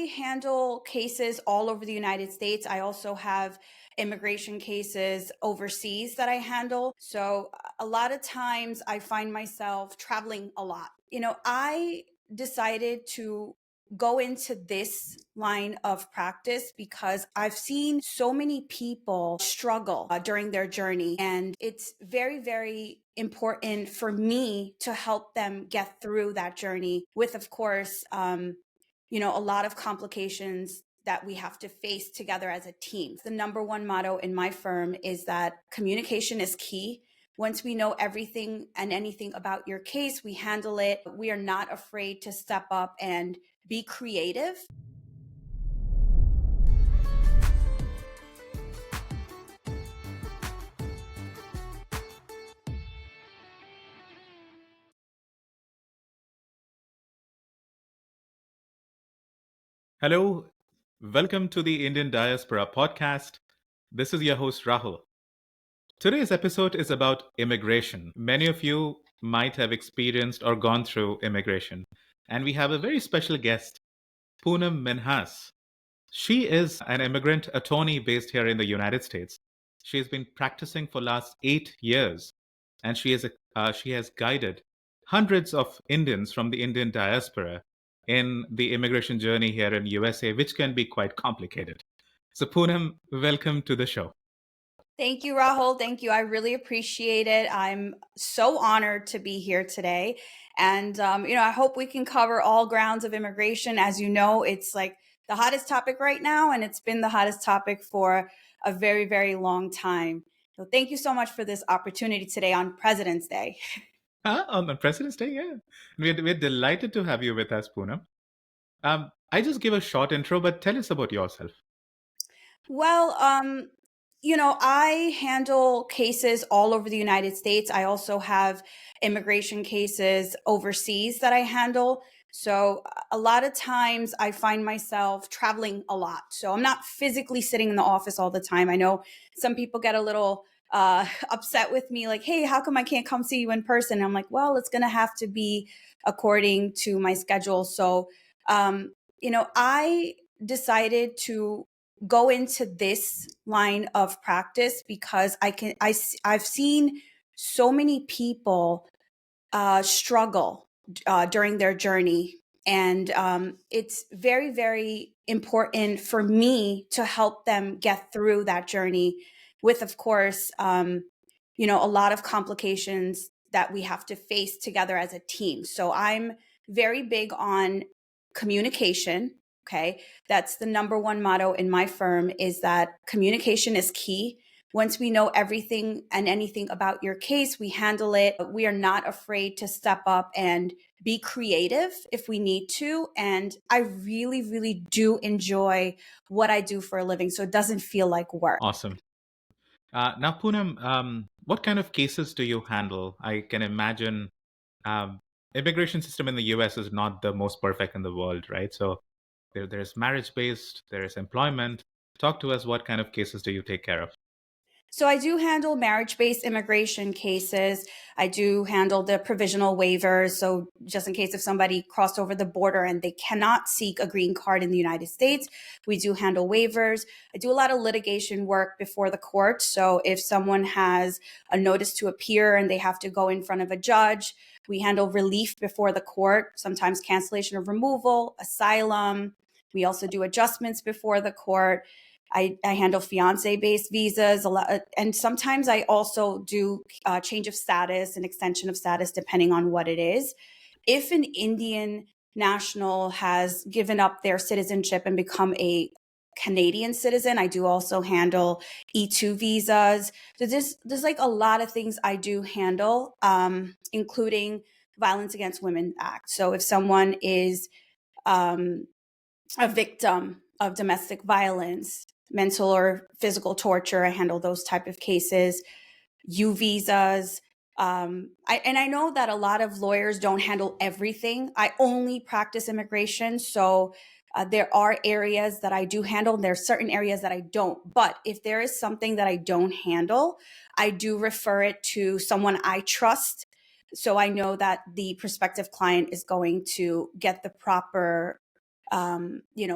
handle cases all over the United States. I also have immigration cases overseas that I handle. So a lot of times I find myself traveling a lot. I decided to go into this line of practice because I've seen so many people struggle during their journey. And it's very, very important for me to help them get through that journey with, of course, a lot of complications that we have to face together as a team. The number one motto in my firm is that communication is key. Once we know everything and anything about your case, we handle it. We are not afraid to step up and be creative. Hello, welcome to the Indian Diaspora Podcast. This is your host, Rahul. Today's episode is about immigration. Many of you might have experienced or gone through immigration. And we have a very special guest, Poonam Minhas. She is an immigrant attorney based here in the United States. She has been practicing for last 8 years, and she has guided hundreds of Indians from the Indian diaspora in the immigration journey here in USA, which can be quite complicated. So Poonam, welcome to the show. Thank you, Rahul. Thank you. I really appreciate it. I'm so honored to be here today. And, I hope we can cover all grounds of immigration. As you know, it's like the hottest topic right now, and it's been the hottest topic for a very, very long time. So thank you so much for this opportunity today on President's Day. On President's Day, yeah. We're delighted to have you with us, Poonam. I just give a short intro, but tell us about yourself. Well, I handle cases all over the United States. I also have immigration cases overseas that I handle. So a lot of times I find myself traveling a lot. So I'm not physically sitting in the office all the time. I know some people get a little upset with me, like, hey, how come I can't come see you in person? And I'm like, well, it's going to have to be according to my schedule. So, I decided to go into this line of practice because I've seen so many people struggle during their journey. And it's very, very important for me to help them get through that journey with, of course, a lot of complications that we have to face together as a team. So I'm very big on communication. Okay. That's the number one motto in my firm is that communication is key. Once we know everything and anything about your case, we handle it. We are not afraid to step up and be creative if we need to. And I really, really do enjoy what I do for a living. So it doesn't feel like work. Awesome. Now, Poonam, what kind of cases do you handle? I can imagine immigration system in the US is not the most perfect in the world, right? So there's marriage-based, there is employment. Talk to us, what kind of cases do you take care of? So I do handle marriage-based immigration cases. I do handle the provisional waivers. So just in case if somebody crossed over the border and they cannot seek a green card in the United States, we do handle waivers. I do a lot of litigation work before the court. So if someone has a notice to appear and they have to go in front of a judge, we handle relief before the court, sometimes cancellation of removal, asylum. We also do adjustments before the court. I handle fiance-based visas a lot, and sometimes I also do change of status and extension of status depending on what it is. If an Indian national has given up their citizenship and become a Canadian citizen, I do also handle E2 visas. So there's like a lot of things I do handle, including Violence Against Women Act. So if someone is a victim of domestic violence, mental or physical torture, I handle those type of cases. U visas. I know that a lot of lawyers don't handle everything. I only practice immigration. So there are areas that I do handle. There are certain areas that I don't. But if there is something that I don't handle, I do refer it to someone I trust. So I know that the prospective client is going to get the proper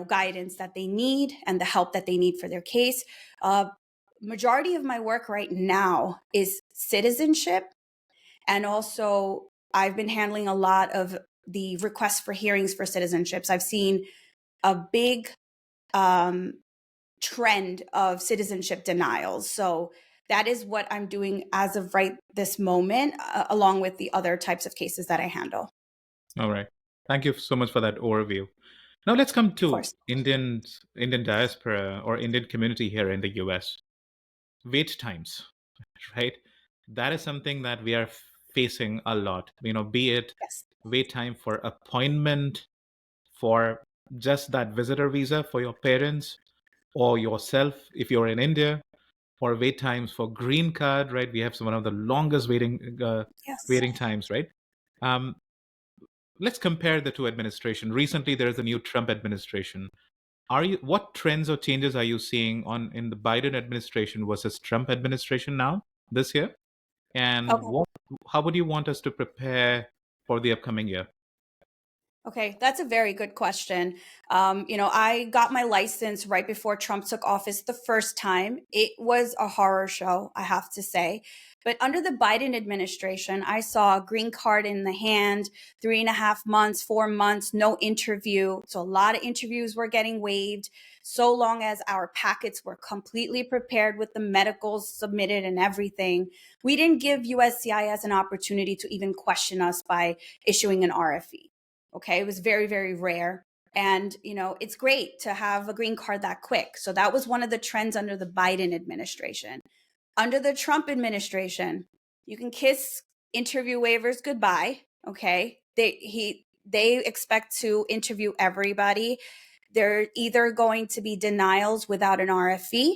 guidance that they need and the help that they need for their case. Majority of my work right now is citizenship. And also I've been handling a lot of the requests for hearings for citizenships. I've seen a big trend of citizenship denials. So that is what I'm doing as of right this moment, along with the other types of cases that I handle. All right. Thank you so much for that overview. Now let's come Of to course. Indian diaspora or Indian community here in the US. Wait times, right? That is something that we are facing a lot. Be it Yes. wait time for appointment, for just that visitor visa for your parents or yourself if you're in India, or wait times for green card, right? We have one of the longest Yes. waiting times, right? Um, let's compare the two administration. Recently, there is a new Trump administration. What trends or changes are you seeing in the Biden administration versus Trump administration now this year? And Okay. how would you want us to prepare for the upcoming year? Okay, that's a very good question. I got my license right before Trump took office the first time. It was a horror show, I have to say. But under the Biden administration, I saw a green card in the hand, 3.5 months, 4 months, no interview. So a lot of interviews were getting waived, so long as our packets were completely prepared with the medicals submitted and everything. We didn't give USCIS an opportunity to even question us by issuing an RFE. Okay. It was very, very rare. And, it's great to have a green card that quick. So that was one of the trends under the Biden administration. Under the Trump administration, you can kiss interview waivers goodbye. Okay. They expect to interview everybody. They're either going to be denials without an RFE.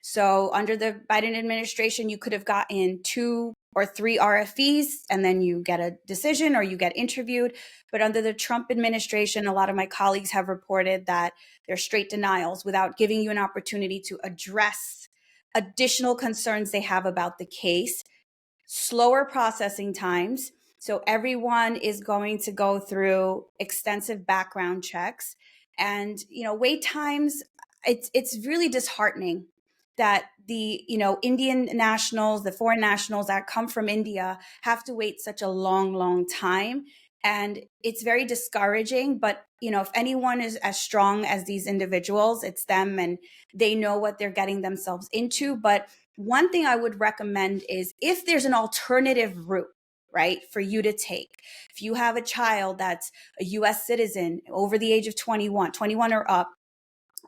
So under the Biden administration, you could have gotten 2 or 3 RFEs and then you get a decision or you get interviewed. But under the Trump administration, a lot of my colleagues have reported that they're straight denials without giving you an opportunity to address additional concerns they have about the case, slower processing times. So everyone is going to go through extensive background checks and, wait times. It's really disheartening that the Indian nationals, the foreign nationals that come from India have to wait such a long time. And it's very discouraging. But if anyone is as strong as these individuals, it's them, and they know what they're getting themselves into. But one thing I would recommend is if there's an alternative route, right, for you to take. If you have a child that's a US citizen over the age of 21 or up,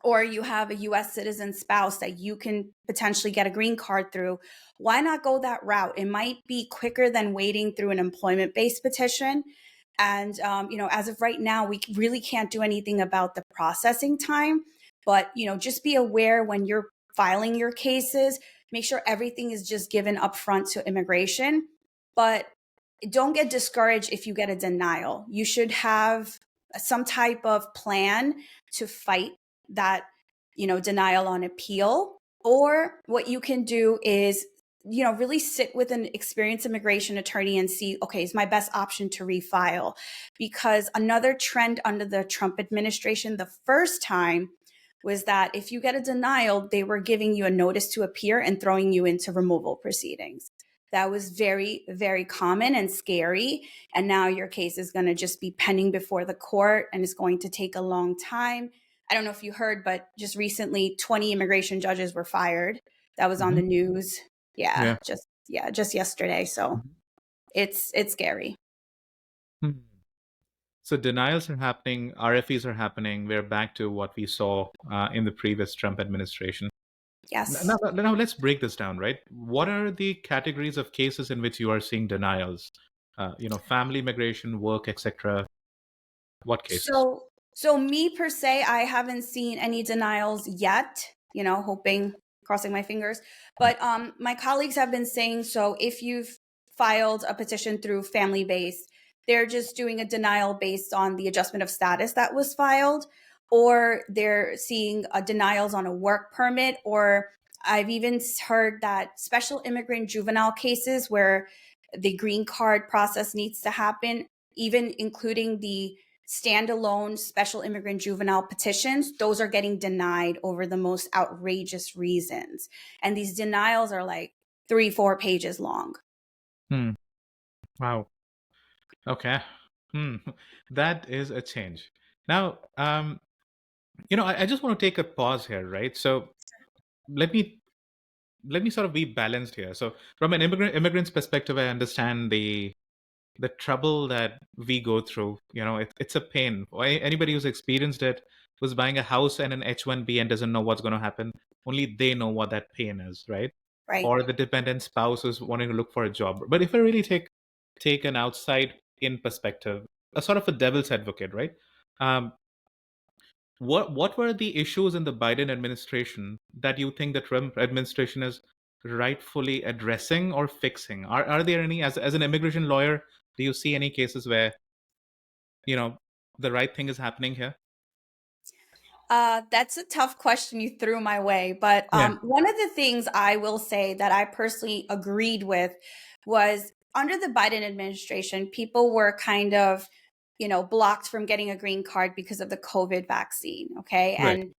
or you have a US citizen spouse that you can potentially get a green card through, why not go that route? It might be quicker than waiting through an employment-based petition. And, as of right now, we really can't do anything about the processing time. But, just be aware when you're filing your cases, make sure everything is just given upfront to immigration. But don't get discouraged if you get a denial. You should have some type of plan to fight that, denial on appeal. Or what you can do is, really sit with an experienced immigration attorney and see, okay, is my best option to refile? Because another trend under the Trump administration the first time was that if you get a denial, they were giving you a notice to appear and throwing you into removal proceedings. That was very, very common and scary. And now your case is going to just be pending before the court and it's going to take a long time. I don't know if you heard, but just recently 20 immigration judges were fired. That was on the news. Yeah. Just yesterday. So it's scary. Mhm. So denials are happening, RFEs are happening. We're back to what we saw in the previous Trump administration. Yes. Now let's break this down, right? What are the categories of cases in which you are seeing denials? Family immigration, work, etc. What cases? So me per se, I haven't seen any denials yet, crossing my fingers. But my colleagues have been saying, so if you've filed a petition through family based, they're just doing a denial based on the adjustment of status that was filed, or they're seeing denials on a work permit, or I've even heard that special immigrant juvenile cases where the green card process needs to happen, even including the standalone special immigrant juvenile petitions, those are getting denied over the most outrageous reasons. And these denials are like 3-4 pages long. Wow. Okay. That is a change. Now, I just want to take a pause here, right? So let me sort of be balanced here. So from an immigrant's perspective, I understand the trouble that we go through. It's a pain. Anybody who's experienced it, who's buying a house and an H-1B and doesn't know what's going to happen, only they know what that pain is, right? Right. Or the dependent spouse who's wanting to look for a job. But if I really take an outside in perspective, a sort of a devil's advocate, right? Um, what were the issues in the Biden administration that you think the Trump administration is rightfully addressing or fixing? Are there any, as an immigration lawyer, do you see any cases where the right thing is happening here? That's a tough question you threw my way. But Yeah. one of the things I will say that I personally agreed with was under the Biden administration, people were kind of, blocked from getting a green card because of the COVID vaccine. Okay. Right. And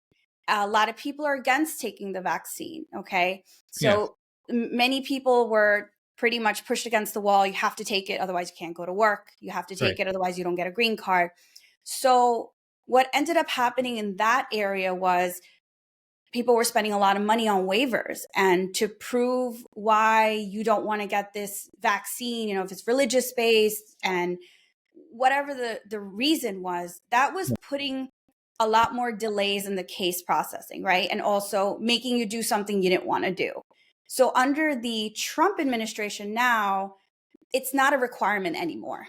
a lot of people are against taking the vaccine. Okay. Yes. So many people were pretty much pushed against the wall. You have to take it, otherwise you can't go to work. You have to take Right. it, otherwise you don't get a green card. So what ended up happening in that area was people were spending a lot of money on waivers, and to prove why you don't want to get this vaccine, if it's religious based and whatever the reason was, that was putting a lot more delays in the case processing, right? And also making you do something you didn't want to do. So under the Trump administration now, it's not a requirement anymore.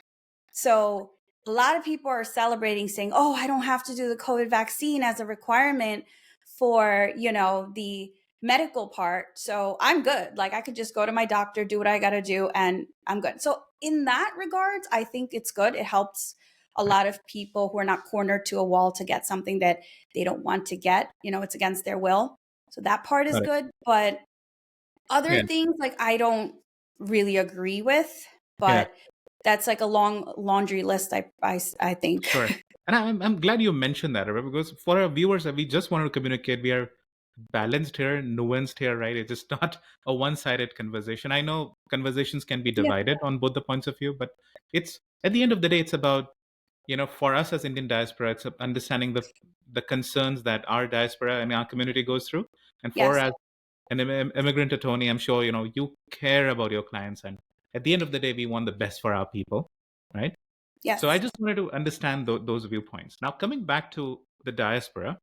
So a lot of people are celebrating, saying, oh, I don't have to do the COVID vaccine as a requirement for, the medical part. So I'm good. Like I could just go to my doctor, do what I got to do, and I'm good. So in that regards, I think it's good. It helps a lot of people who are not cornered to a wall to get something that they don't want to get. It's against their will. So that part is Got it. good. But other Yeah. things, like, I don't really agree with, Yeah. but that's like a long laundry list, I think. Sure. And I'm glad you mentioned that, right? Because for our viewers, we just wanted to communicate we are balanced here, nuanced here, right? It's just not a one-sided conversation. I know conversations can be Yeah. divided on both the points of view, but it's at the end of the day, it's about, for us as Indian diaspora, it's understanding the concerns that our diaspora and our community goes through. And for Yes. as an immigrant attorney, I'm sure, you care about your clients. And at the end of the day, we want the best for our people, right? Yes. So I just wanted to understand those viewpoints. Now, coming back to the diaspora,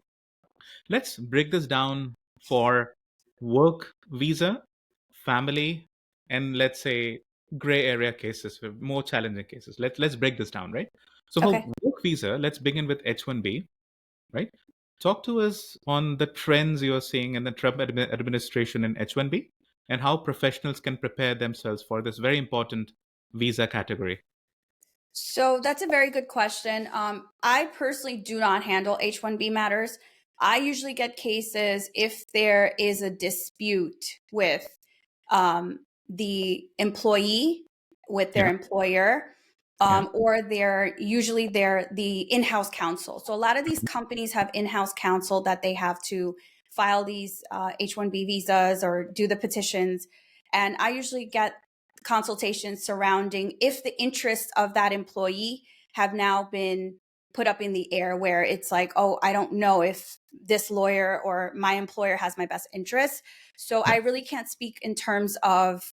let's break this down for work visa, family, and let's say gray area cases, more challenging cases. Let's break this down, right? So for Okay. work visa, let's begin with H-1B, right? Talk to us on the trends you're seeing in the Trump administration in H-1B and how professionals can prepare themselves for this very important visa category. So that's a very good question. I personally do not handle H-1B matters. I usually get cases if there is a dispute with the employee, with their Yeah. employer, Yeah. or they're the in-house counsel. So a lot of these companies have in-house counsel that they have to file these H-1B visas or do the petitions. And I usually get consultations surrounding if the interests of that employee have now been put up in the air, where it's like, oh, I don't know if this lawyer or my employer has my best interests. So I really can't speak in terms of,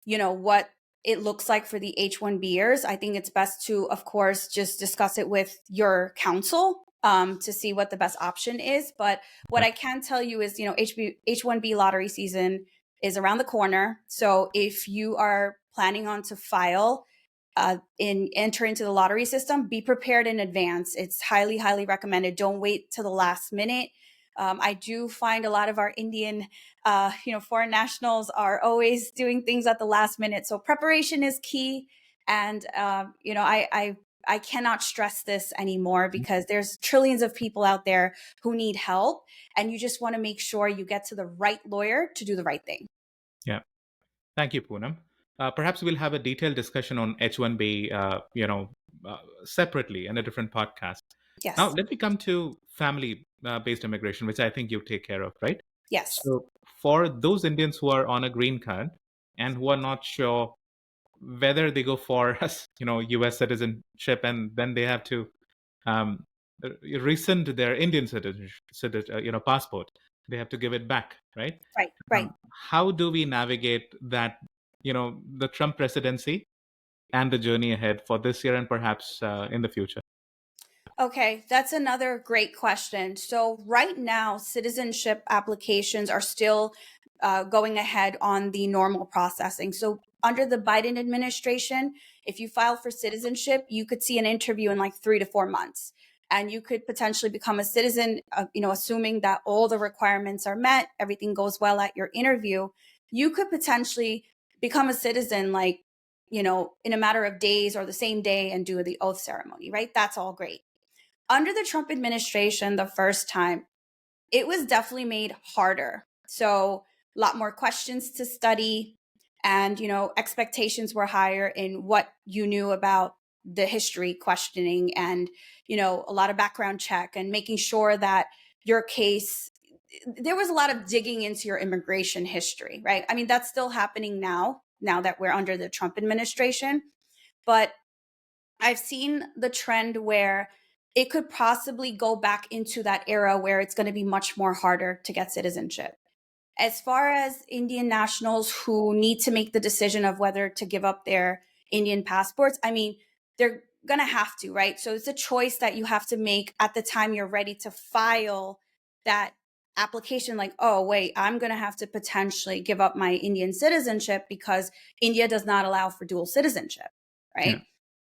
what it looks like for the H-1Bers. I think it's best to, of course, just discuss it with your counsel to see what the best option is. But what I can tell you is, H-1B lottery season is around the corner. So if you are planning on to file enter into the lottery system, be prepared in advance. It's highly, highly recommended. Don't wait till the last minute. I do find a lot of our Indian, foreign nationals are always doing things at the last minute. So preparation is key. And, I cannot stress this anymore, because there's trillions of people out there who need help. And you just want to make sure you get to the right lawyer to do the right thing. Yeah. Thank you, Poonam. Perhaps we'll have a detailed discussion on H-1B, separately in a different podcast. Now, Yes. let me come to family-based immigration, which I think you take care of, right? Yes. So, for those Indians who are on a green card and who are not sure whether they go for U.S. citizenship and then they have to um, rescind their Indian passport, they have to give it back, right? Right. Right. How do we navigate that, the Trump presidency and the journey ahead for this year and perhaps in the future? Okay, that's another great question. So, right now, citizenship applications are still going ahead on the normal processing. So, under the Biden administration, if you file for citizenship, you could see an interview in like 3 to 4 months. And you could potentially become a citizen, assuming that all the requirements are met, everything goes well at your interview. You could potentially become a citizen, like, in a matter of days or the same day and do the oath ceremony, right? That's all great. Under the Trump administration, the first time, it was definitely made harder. So, a lot more questions to study, and, expectations were higher in what you knew about the history questioning, and, a lot of background check and making sure that your case, there was a lot of digging into your immigration history, right? I mean, that's still happening now that we're under the Trump administration. But I've seen the trend where it could possibly go back into that era where it's going to be much more harder to get citizenship. As far as Indian nationals who need to make the decision of whether to give up their Indian passports, I mean, they're going to have to, right? So it's a choice that you have to make at the time you're ready to file that application. Like, oh, wait, I'm going to have to potentially give up my Indian citizenship because India does not allow for dual citizenship, Yeah. right?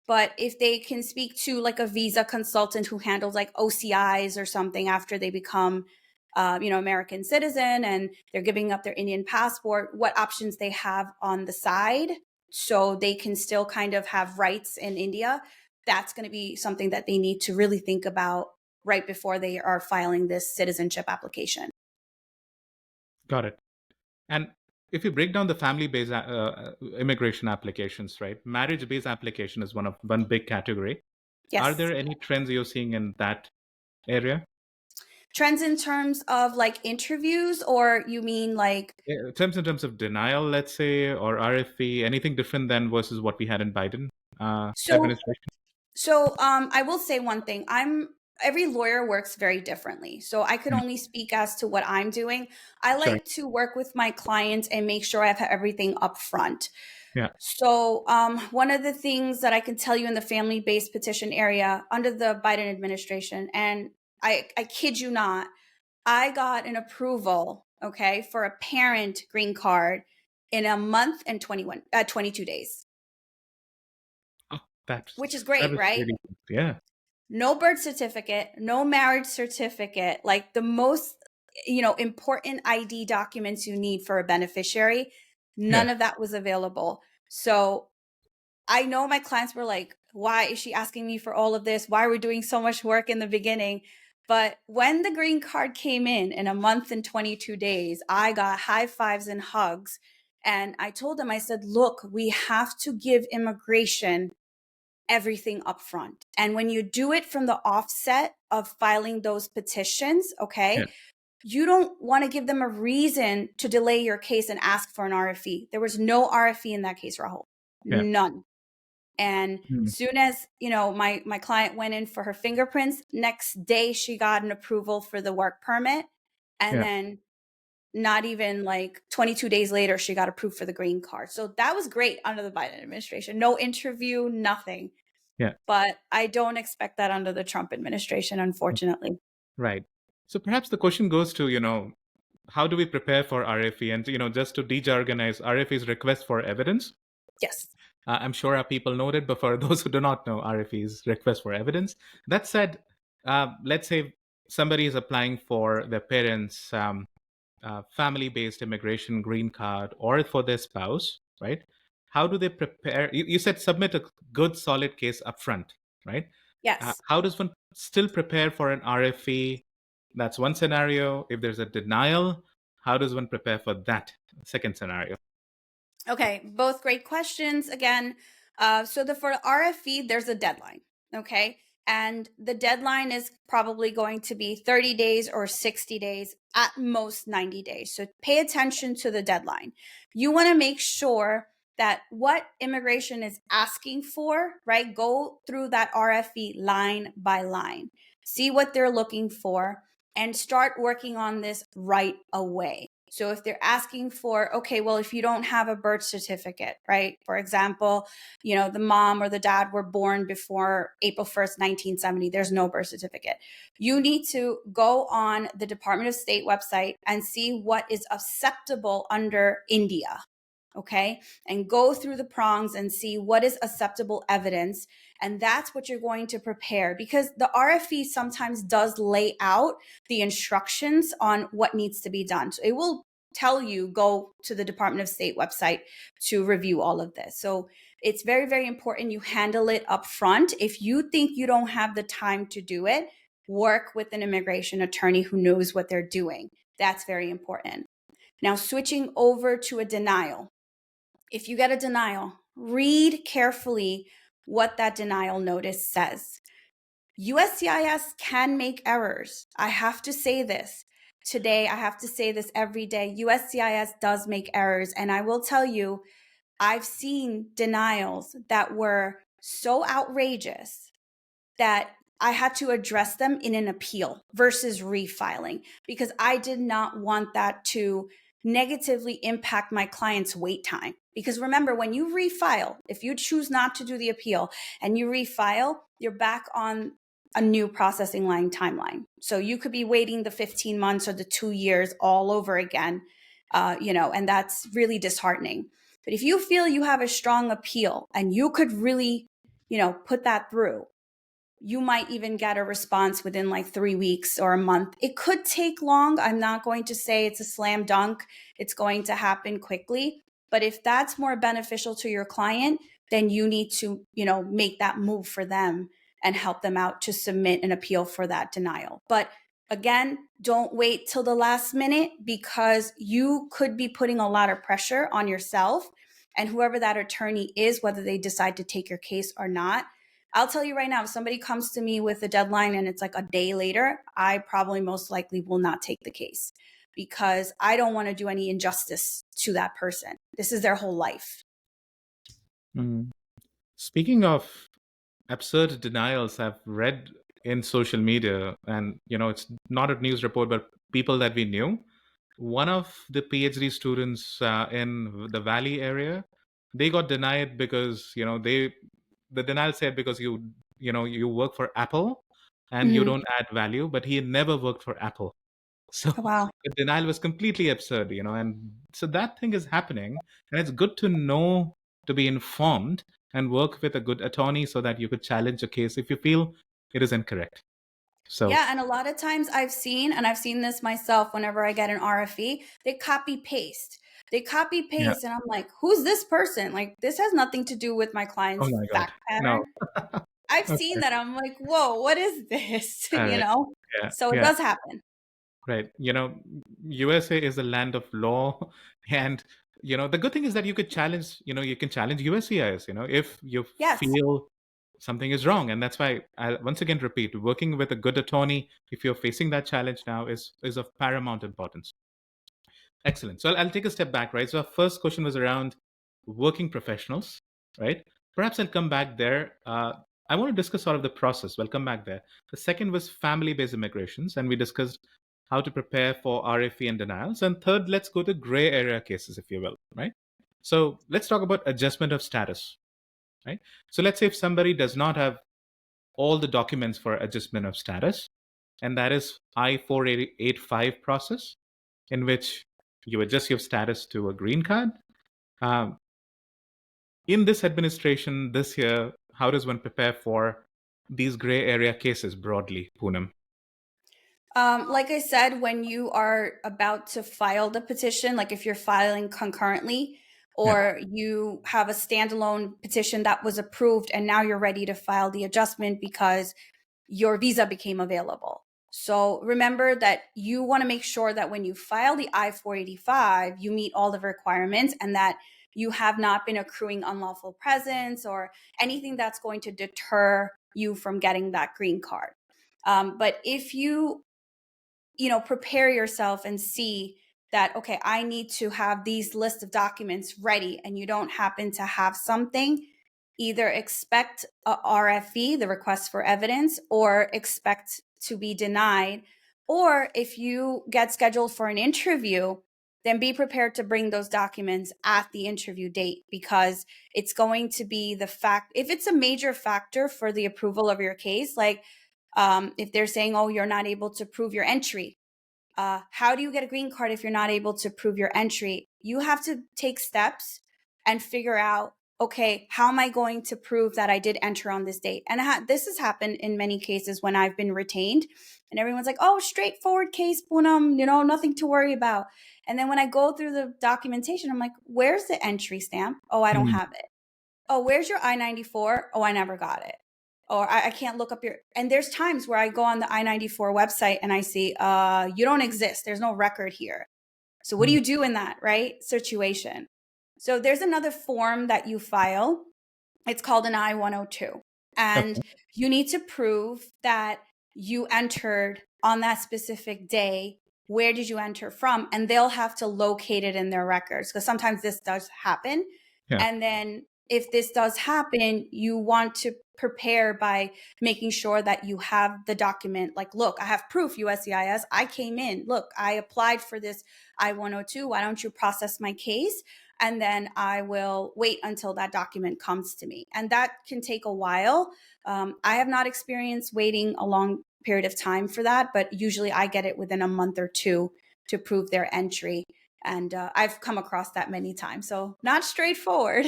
But if they can speak to like a visa consultant who handles like OCIs or something after they become, American citizen, and they're giving up their Indian passport, what options they have on the side so they can still kind of have rights in India, that's going to be something that they need to really think about right before they are filing this citizenship application. Got it. And if you break down the family-based immigration applications, right? Marriage-based application is one big category. Are Yes. there any trends you're seeing in that area? Trends in terms of like interviews, or you mean like In terms of denial, let's say, or RFE, anything different than versus what we had in Biden so administration? I will say one thing. Every lawyer works very differently. So I could Mm, only speak as to what I'm doing. I sure. like to work with my clients and make sure I have everything up front. Yeah. So one of the things that I can tell you in the family-based petition area under the Biden administration, and I kid you not, I got an approval, okay, for a parent green card in a month and 22 days, Oh, that's which is that great, is right? really good. Yeah. No birth certificate, no marriage certificate, like the most, important ID documents you need for a beneficiary. Yeah. None of that was available. So I know my clients were like, why is she asking me for all of this? Why are we doing so much work in the beginning? But when the green card came in a month and 22 days, I got high fives and hugs. And I told them, I said, look, we have to give immigration everything up front. And when you do it from the offset of filing those petitions, Yeah. okay, you don't want to give them a reason to delay your case and ask for an RFE. There was no RFE in that case, Rahul. Yeah. None. And Mm, soon as, my client went in for her fingerprints, next day she got an approval for the work permit. And yeah. then not even like 22 days later, she got approved for the green card. So that was great under the Biden administration. No interview, nothing. Yeah. But I don't expect that under the Trump administration, unfortunately. Right. So perhaps the question goes to, how do we prepare for RFE? And, just to de-jargonize, RFE is request for evidence. Yes. I'm sure our people know it, but for those who do not know, RFE is request for evidence. That said, let's say somebody is applying for their parents' family-based immigration green card or for their spouse, right? How do they prepare? You said submit a good, solid case upfront, right? Yes. How does one still prepare for an RFE? That's one scenario. If there's a denial, how does one prepare for that second scenario? Okay. Both great questions. Again, For the RFE, there's a deadline. Okay. And the deadline is probably going to be 30 days or 60 days, at most 90 days. So pay attention to the deadline. You want to make sure that what immigration is asking for, right? Go through that RFE line by line, see what they're looking for, and start working on this right away. So if they're asking for, okay, well, if you don't have a birth certificate, right? For example, the mom or the dad were born before April 1st, 1970, there's no birth certificate. You need to go on the Department of State website and see what is acceptable under India. Okay. And go through the prongs and see what is acceptable evidence. And that's what you're going to prepare, because the RFE sometimes does lay out the instructions on what needs to be done. So it will tell you, go to the Department of State website to review all of this. So it's very, very important you handle it up front. If you think you don't have the time to do it, work with an immigration attorney who knows what they're doing. That's very important. Now, switching over to a denial. If you get a denial, read carefully what that denial notice says. USCIS can make errors. I have to say this today. I have to say this every day. USCIS does make errors. And I will tell you, I've seen denials that were so outrageous that I had to address them in an appeal versus refiling, because I did not want that to negatively impact my client's wait time. Because remember, when you refile, if you choose not to do the appeal and you refile, you're back on a new processing line timeline. So you could be waiting the 15 months or the 2 years all over again, and that's really disheartening. But if you feel you have a strong appeal and you could really, put that through, you might even get a response within like 3 weeks or a month. It could take long. I'm not going to say it's a slam dunk. It's going to happen quickly. But if that's more beneficial to your client, then you need to, make that move for them and help them out to submit an appeal for that denial. But again, don't wait till the last minute, because you could be putting a lot of pressure on yourself and whoever that attorney is, whether they decide to take your case or not. I'll tell you right now, if somebody comes to me with a deadline and it's like a day later, I probably most likely will not take the case, because I don't want to do any injustice to that person. This is their whole life. Speaking of absurd denials, I've read in social media, and it's not a news report, but people that we knew. One of the PhD students in the Valley area, they got denied because the denial said because you work for Apple and you don't add value, but he had never worked for Apple. So Wow. the denial was completely absurd, and so that thing is happening, and it's good to know, to be informed and work with a good attorney so that you could challenge a case if you feel it is incorrect. So yeah, and a lot of times I've seen this myself, whenever I get an RFE, they copy paste. yeah. And I'm like, who's this person? Like, this has nothing to do with my Oh client's my God. fact pattern. No. I've seen Okay. that. I'm like, whoa, what is this? All right. Yeah. So it Yeah. does happen. Right. USA is a land of law. And, the good thing is that you can challenge USCIS, if you Yes. feel something is wrong. And that's why I'll once again repeat, working with a good attorney, if you're facing that challenge now, is of paramount importance. Excellent. So I'll take a step back, right? So our first question was around working professionals, right? Perhaps I'll come back there. I want to discuss sort of the process. We'll come back there. The second was family-based immigrations, and we discussed how to prepare for RFE and denials. And third, let's go to gray area cases, if you will, right? So let's talk about adjustment of status, right? So let's say if somebody does not have all the documents for adjustment of status, and that is I-485 process, in which you adjust your status to a green card. In this administration this year, how does one prepare for these gray area cases broadly, Poonam? Like I said, when you are about to file the petition, like if you're filing concurrently, or you have a standalone petition that was approved and now you're ready to file the adjustment because your visa became available. So remember that you want to make sure that when you file the I-485, you meet all the requirements and that you have not been accruing unlawful presence or anything that's going to deter you from getting that green card. But if you prepare yourself and see that, okay, I need to have these list of documents ready, and you don't happen to have something, either expect a RFE, the request for evidence, or expect to be denied. Or if you get scheduled for an interview, then be prepared to bring those documents at the interview date, because it's going to be the fact, if it's a major factor for the approval of your case, like if they're saying, oh, you're not able to prove your entry, how do you get a green card if you're not able to prove your entry? You have to take steps and figure out, okay, how am I going to prove that I did enter on this date? And this has happened in many cases when I've been retained, and everyone's like, oh, straightforward case, Poonam, nothing to worry about. And then when I go through the documentation, I'm like, where's the entry stamp? Oh, I don't Mm. have it. Oh, where's your I-94? Oh, I never got it. Or I can't look up your, and there's times where I go on the I-94 website and I see, you don't exist. There's no record here. So what do Mm. you do in that, right, situation? So there's another form that you file. It's called an I-102. And Okay. you need to prove that you entered on that specific day. Where did you enter from? And they'll have to locate it in their records, because sometimes this does happen. Yeah. And then if this does happen, you want to prepare by making sure that you have the document. Like, look, I have proof, USCIS, I came in. Look, I applied for this I-102. Why don't you process my case? And then I will wait until that document comes to me. And that can take a while. I have not experienced waiting a long period of time for that, but usually I get it within a month or two to prove their entry. And I've come across that many times. So not straightforward.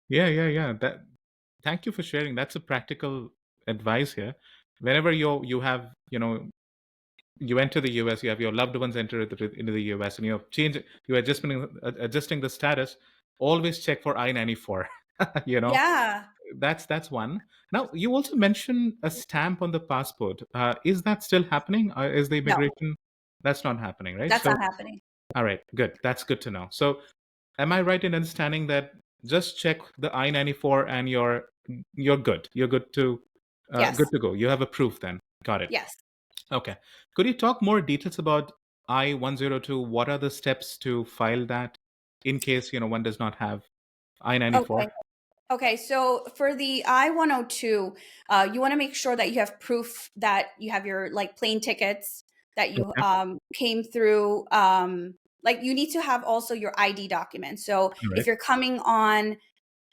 Yeah. Thank you for sharing. That's a practical advice here. Whenever you have, you enter the US, you have your loved ones enter into the US, and you're adjusting the status. Always check for I-94. you know, Yeah. that's one. Now, you also mentioned a stamp on the passport. Is that still happening? Is the No, immigration that's not happening, right? that's So, not happening. all right, good. That's good to know. So, am I right in understanding that just check the I-94 and you're good. You're Yes. good to go. You have a proof then. Got it. Yes. Okay. Could you talk more details about I-102? What are the steps to file that in case, one does not have I-94? Okay. Okay, so for the I-102, you want to make sure that you have proof that you have your plane tickets, that you Okay. came through. Like you need to have also your ID document. So All if right. you're coming on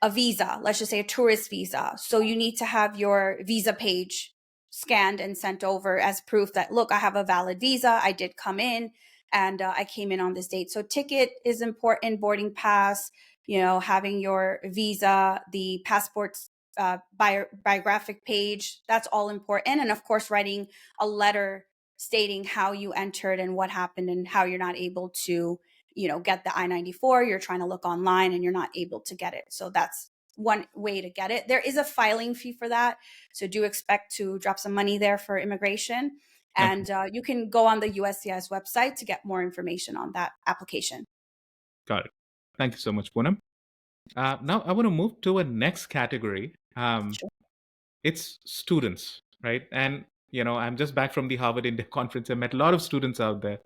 a visa, let's just say a tourist visa, so you need to have your visa page scanned and sent over as proof that, look, I have a valid visa. I did come in, and I came in on this date. So ticket is important, boarding pass, having your visa, the passport's biographic page, that's all important. And of course, writing a letter stating how you entered and what happened and how you're not able to, get the I-94. You're trying to look online and you're not able to get it. So that's one way to get it. There is a filing fee for that. So do expect to drop some money there for immigration. Okay. And you can go on the USCIS website to get more information on that application. Got it. Thank you so much, Poonam. Now, I want to move to a next category. Sure. It's students, right? And, I'm just back from the Harvard India Conference. I met a lot of students out there,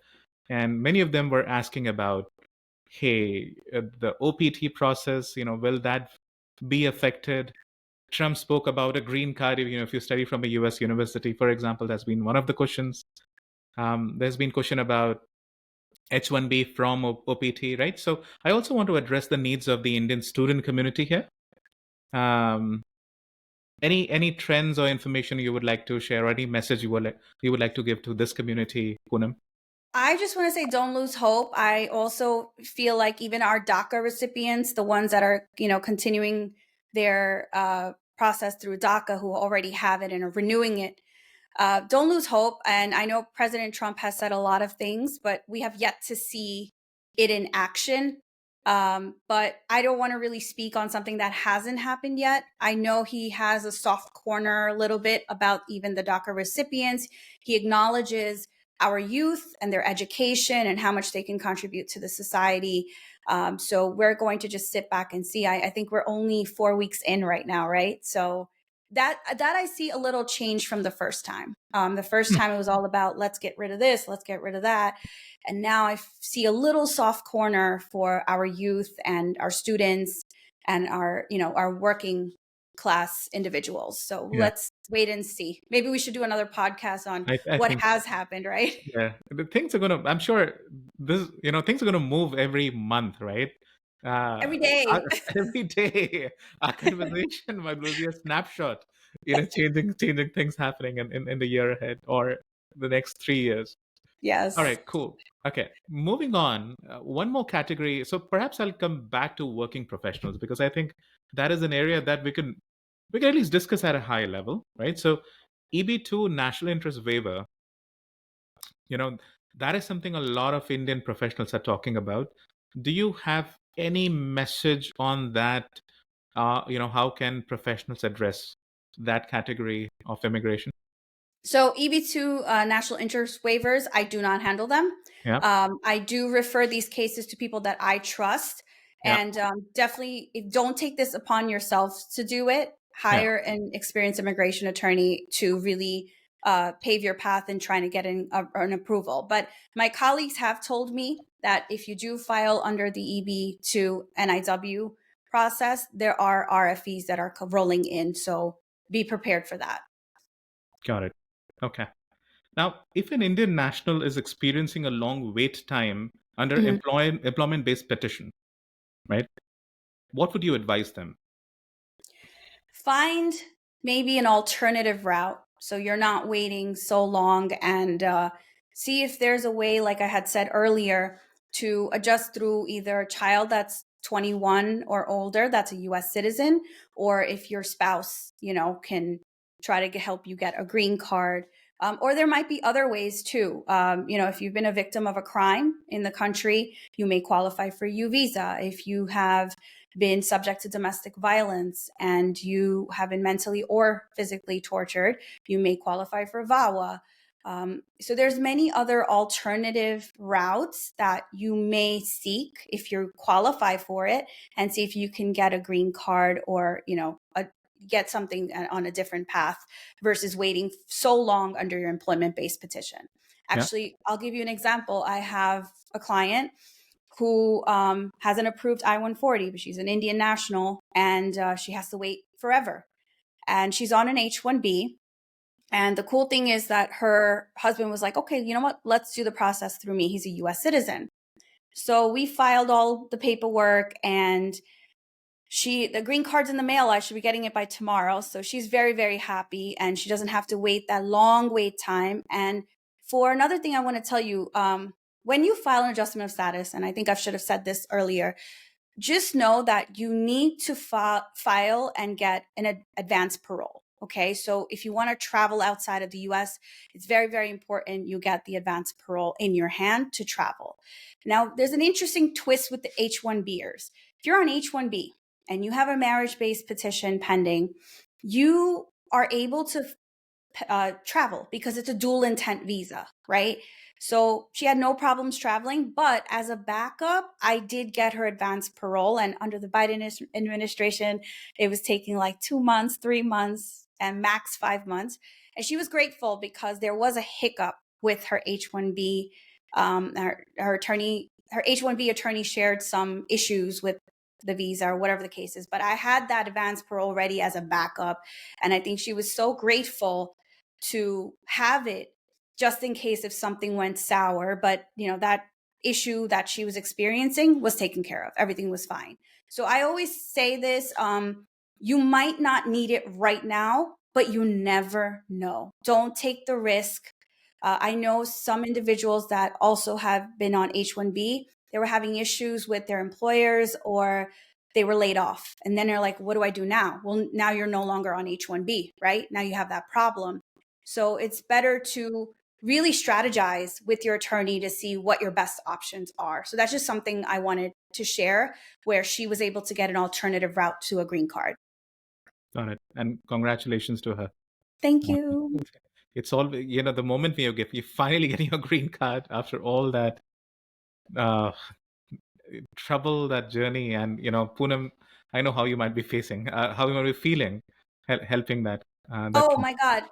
and many of them were asking about, hey, the OPT process, will that be affected? Trump spoke about a green card, if you study from a US university, for example. That's been one of the questions. There's been question about H-1B from OPT, right? So I also want to address the needs of the Indian student community here. Um, any trends or information you would like to share, or any message you would like to give to this community, Poonam? I just want to say, don't lose hope. I also feel like even our DACA recipients, the ones that are, continuing their process through DACA, who already have it and are renewing it, don't lose hope. And I know President Trump has said a lot of things, but we have yet to see it in action. But I don't want to really speak on something that hasn't happened yet. I know he has a soft corner a little bit about even the DACA recipients. He acknowledges our youth and their education and how much they can contribute to the society. So we're going to just sit back and see. I think we're only 4 weeks in right now, right? So that I see a little change from the first time. The first time it was all about let's get rid of this, let's get rid of that, and now I see a little soft corner for our youth and our students and our working class individuals. So Yeah, let's wait and see. Maybe we should do another podcast on I what think has happened, right? yeah, the things are gonna. I'm sure things are gonna move every month, right? Uh, Every day. every day, our conversation might will be a snapshot, changing things happening in the year ahead or the next 3 years. All Yes. right, cool. Okay, moving on. One more category. So perhaps I'll come back to working professionals because I think that is an area that we can at least discuss at a high level, right? So EB2 national interest waiver, you know, that is something a lot of Indian professionals are talking about. Do you have any message on that? How can professionals address that category of immigration? So EB2 national interest waivers, I do not handle them. Yeah, I do refer these cases to people that I trust, yeah, and definitely don't take this upon yourself to do it. yeah. Hire an experienced immigration attorney to really pave your path in trying to get an approval. But my colleagues have told me that if you do file under the EB2 NIW process, there are RFEs that are rolling in. So be prepared for that. Got it. Okay. Now, if an Indian national is experiencing a long wait time under Mhm. employment-based petition, right? What would you advise them? Find maybe an alternative route so you're not waiting so long, and see if there's a way, like I had said earlier, to adjust through either a child that's 21 or older that's a US citizen, or if your spouse can try to help you get a green card. Or there might be other ways too. If you've been a victim of a crime in the country, you may qualify for U visa. If you have been subject to domestic violence and you have been mentally or physically tortured, you may qualify for VAWA. So there's many other alternative routes that you may seek if you qualify for it, and see if you can get a green card or get something on a different path versus waiting so long under your employment-based petition. Yeah, Actually, I'll give you an example. I have a client who has an approved I-140, but she's an Indian national, and she has to wait forever. And she's on an H-1B. And the cool thing is that her husband was like, okay, you know what? Let's do the process through me. He's a US citizen. So we filed all the paperwork, and the green card's in the mail. I should be getting it by tomorrow. So she's very, very happy, and she doesn't have to wait that long wait time. And for another thing I want to tell you, when you file an adjustment of status, and I think I should have said this earlier, just know that you need to file and get an advance parole. Okay. So if you want to travel outside of the US, it's very, very important you get the advance parole in your hand to travel. Now, there's an interesting twist with the H-1Bers. If you're on H-1B and you have a marriage-based petition pending, you are able to travel because it's a dual intent visa, right? So she had no problems traveling, but as a backup, I did get her advance parole. And under the Biden administration, it was taking like 2 months, 3 months, and max 5 months. And she was grateful because there was a hiccup with her H-1B. Her H-1B attorney shared some issues with the visa or whatever the case is. But I had that advance parole ready as a backup. And I think she was so grateful to have it just in case if something went sour. But that issue that she was experiencing was taken care of. Everything was fine. So I always say this, you might not need it right now, but you never know. Don't take the risk. I know some individuals that also have been on H-1B. They were having issues with their employers, or they were laid off. And then they're like, what do I do now? Well, now you're no longer on H-1B, right? Now you have that problem. So it's better to really strategize with your attorney to see what your best options are. So that's just something I wanted to share, where she was able to get an alternative route to a green card. got it. And congratulations to her. Thank you. it's all, the moment you finally getting your green card after all that uh, trouble, that journey. And, Poonam, I know how you might be facing, how you might be feeling, helping that. Oh my God.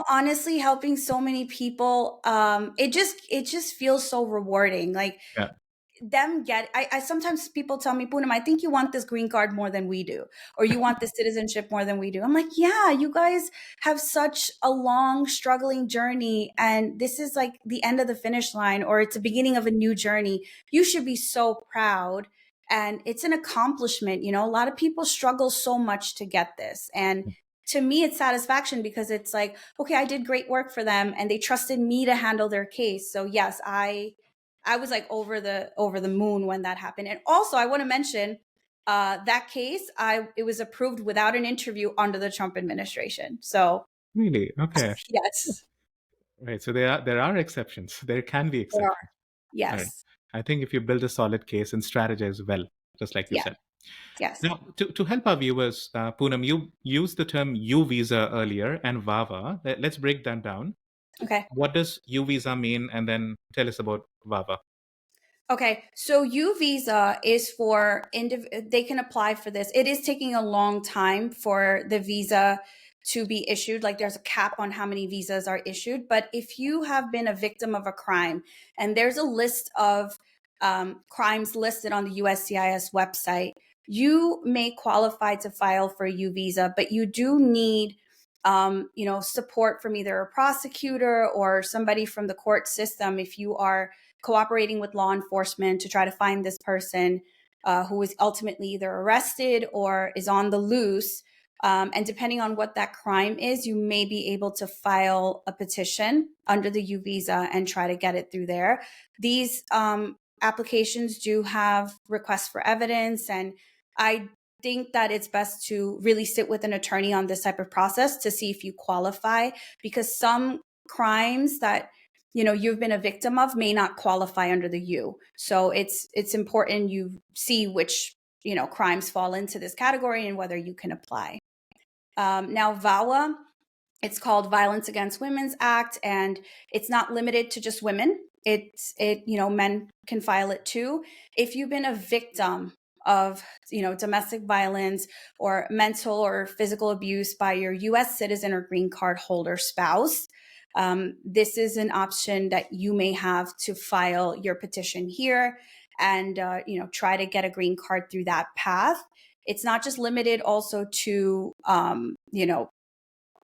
Honestly, helping so many people, it just feels so rewarding. Like Yeah. I sometimes people tell me, Poonam, I think you want this green card more than we do, or you want this citizenship more than we do. I'm like, yeah, you guys have such a long, struggling journey, and this is like the end of the finish line, or it's the beginning of a new journey. You should be so proud. And it's an accomplishment. A lot of people struggle so much to get this. And to me, it's satisfaction because it's like, okay, I did great work for them and they trusted me to handle their case. So yes, I was like over the moon when that happened. And also, I want to mention that case. It was approved without an interview under the Trump administration. So Really? Okay. yes, Right. So there are exceptions. There can be there exceptions. are. All right. Yes, I think if you build a solid case and strategize well, just like you yeah, said. yes. Now, to help our viewers, Poonam, you used the term U visa earlier and VAWA. Let's break that down. Okay. What does U visa mean? And then tell us about VAWA. Okay, so U visa is for they can apply for this. It is taking a long time for the visa to be issued. Like there's a cap on how many visas are issued. But if you have been a victim of a crime, and there's a list of crimes listed on the USCIS website, you may qualify to file for a U visa, but you do need support from either a prosecutor or somebody from the court system if you are cooperating with law enforcement to try to find this person who was ultimately either arrested or is on the loose. And depending on what that crime is, you may be able to file a petition under the U visa and try to get it through there. These applications do have requests for evidence, and I think that it's best to really sit with an attorney on this type of process to see if you qualify, because some crimes that you've been a victim of may not qualify under the U. So it's important you see which crimes fall into this category and whether you can apply. Now VAWA, it's called Violence Against Women's Act, and it's not limited to just women. Men can file it too. If you've been a victim of domestic violence or mental or physical abuse by your U.S. citizen or green card holder spouse, this is an option that you may have to file your petition here and try to get a green card through that path. It's not just limited also to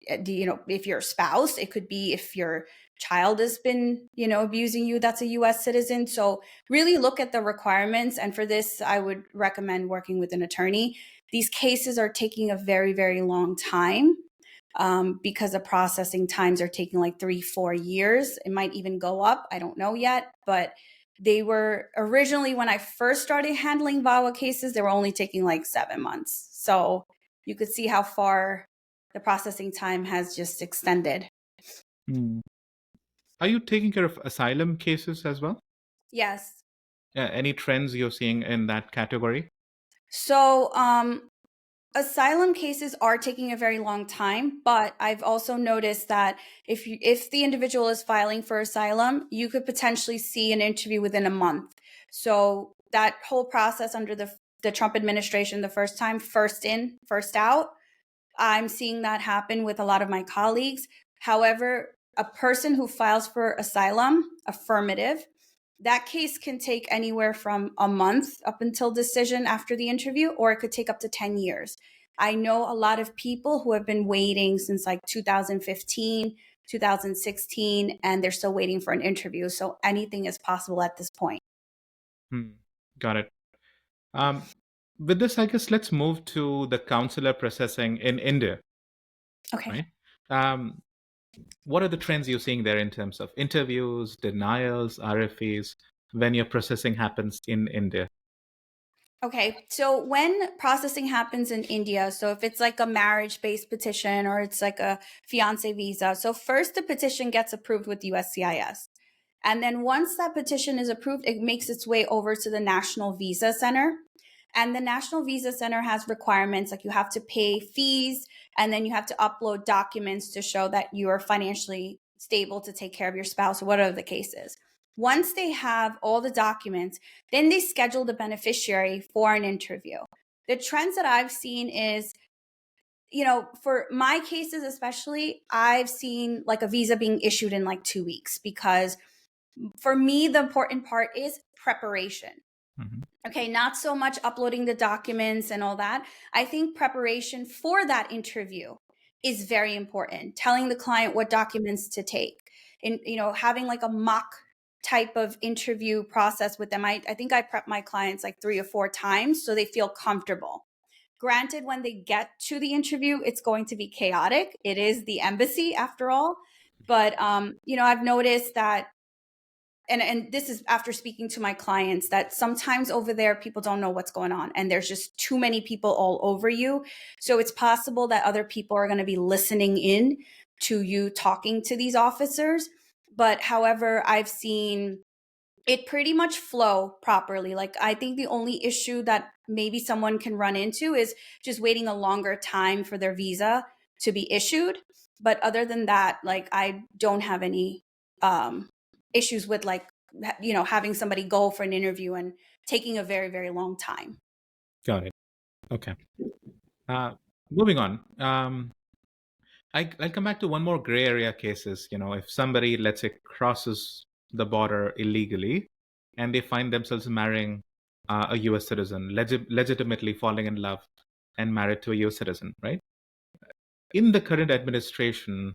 if you're a spouse. It could be if your child has been abusing you, that's a U.S. citizen. So really look at the requirements, and for this I would recommend working with an attorney. These cases are taking a very, very long time because the processing times are taking like 3-4 years. It might even go up, I don't know yet, but they were originally, when I first started handling VAWA cases, they were only taking like 7 months. So you could see how far the processing time has just extended. Hmm. Are you taking care of asylum cases as well? Yes. Any trends you're seeing in that category? So asylum cases are taking a very long time, but I've also noticed that if the individual is filing for asylum, you could potentially see an interview within a month. So that whole process under the Trump administration, the first time, first in, first out, I'm seeing that happen with a lot of my colleagues. However, a person who files for asylum, affirmative, that case can take anywhere from a month up until decision after the interview, or it could take up to 10 years. I know a lot of people who have been waiting since like 2015, 2016, and they're still waiting for an interview. So anything is possible at this point. Got it. With this, I guess let's move to the consular processing in India. Okay. Right? What are the trends you're seeing there in terms of interviews, denials, RFEs, when your processing happens in India? Okay, so when processing happens in India, so if it's like a marriage-based petition or it's like a fiance visa, so first the petition gets approved with USCIS. And then once that petition is approved, it makes its way over to the National Visa Center. And the National Visa Center has requirements, like you have to pay fees, and then you have to upload documents to show that you are financially stable to take care of your spouse, or whatever the case is. Once they have all the documents, then they schedule the beneficiary for an interview. The trends that I've seen is, for my cases especially, I've seen like a visa being issued in like 2 weeks, because for me, the important part is preparation. Mhm. Okay, not so much uploading the documents and all that. I think preparation for that interview is very important. Telling the client what documents to take, and having like a mock type of interview process with them. I think I prep my clients like 3 or 4 times so they feel comfortable. Granted, when they get to the interview, it's going to be chaotic. It is the embassy after all. But I've noticed that, and this is after speaking to my clients, that sometimes over there people don't know what's going on, and there's just too many people all over you. So it's possible that other people are going to be listening in to you talking to these officers. But however, I've seen it pretty much flow properly. Like, I think the only issue that maybe someone can run into is just waiting a longer time for their visa to be issued. But other than that, like, I don't have any issues with, like, having somebody go for an interview and taking a very, very long time. Got it. Okay. Moving on. I'll come back to one more gray area cases. If somebody, let's say, crosses the border illegally and they find themselves marrying a U.S. citizen, legitimately falling in love and married to a U.S. citizen, right? In the current administration,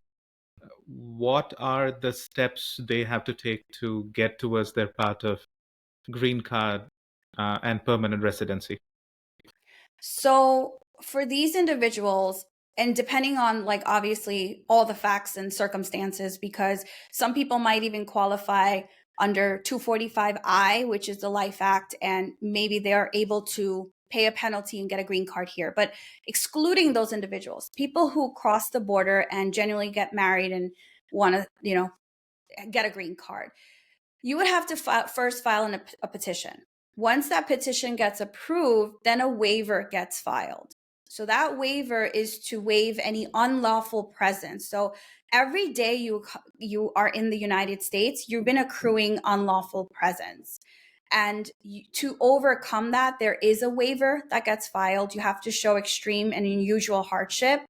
what are the steps they have to take to get towards their path of green card and permanent residency? So for these individuals, and depending on, like, obviously all the facts and circumstances, because some people might even qualify under 245I, which is the Life Act, and maybe they're able to pay a penalty and get a green card here. But excluding those individuals, people who cross the border and genuinely get married and want to, get a green card, you would have to first file a petition. Once that petition gets approved, then a waiver gets filed. So that waiver is to waive any unlawful presence. So every day you are in the United States, you've been accruing unlawful presence. And to overcome that, there is a waiver that gets filed. You have to show extreme and unusual hardship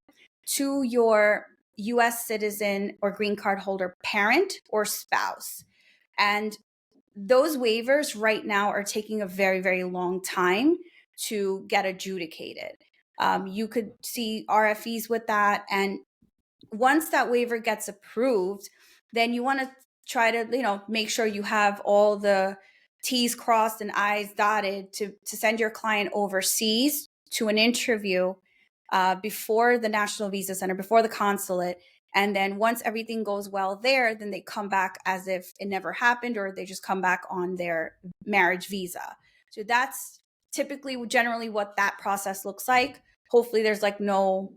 to your US citizen or green card holder parent or spouse. And those waivers right now are taking a very, very long time to get adjudicated. You could see RFEs with that. And once that waiver gets approved, then you want to try to, make sure you have all the T's crossed and I's dotted to send your client overseas to an interview before the National Visa Center, before the consulate. And then once everything goes well there, then they come back as if it never happened, or they just come back on their marriage visa. So that's typically generally what that process looks like. Hopefully there's like no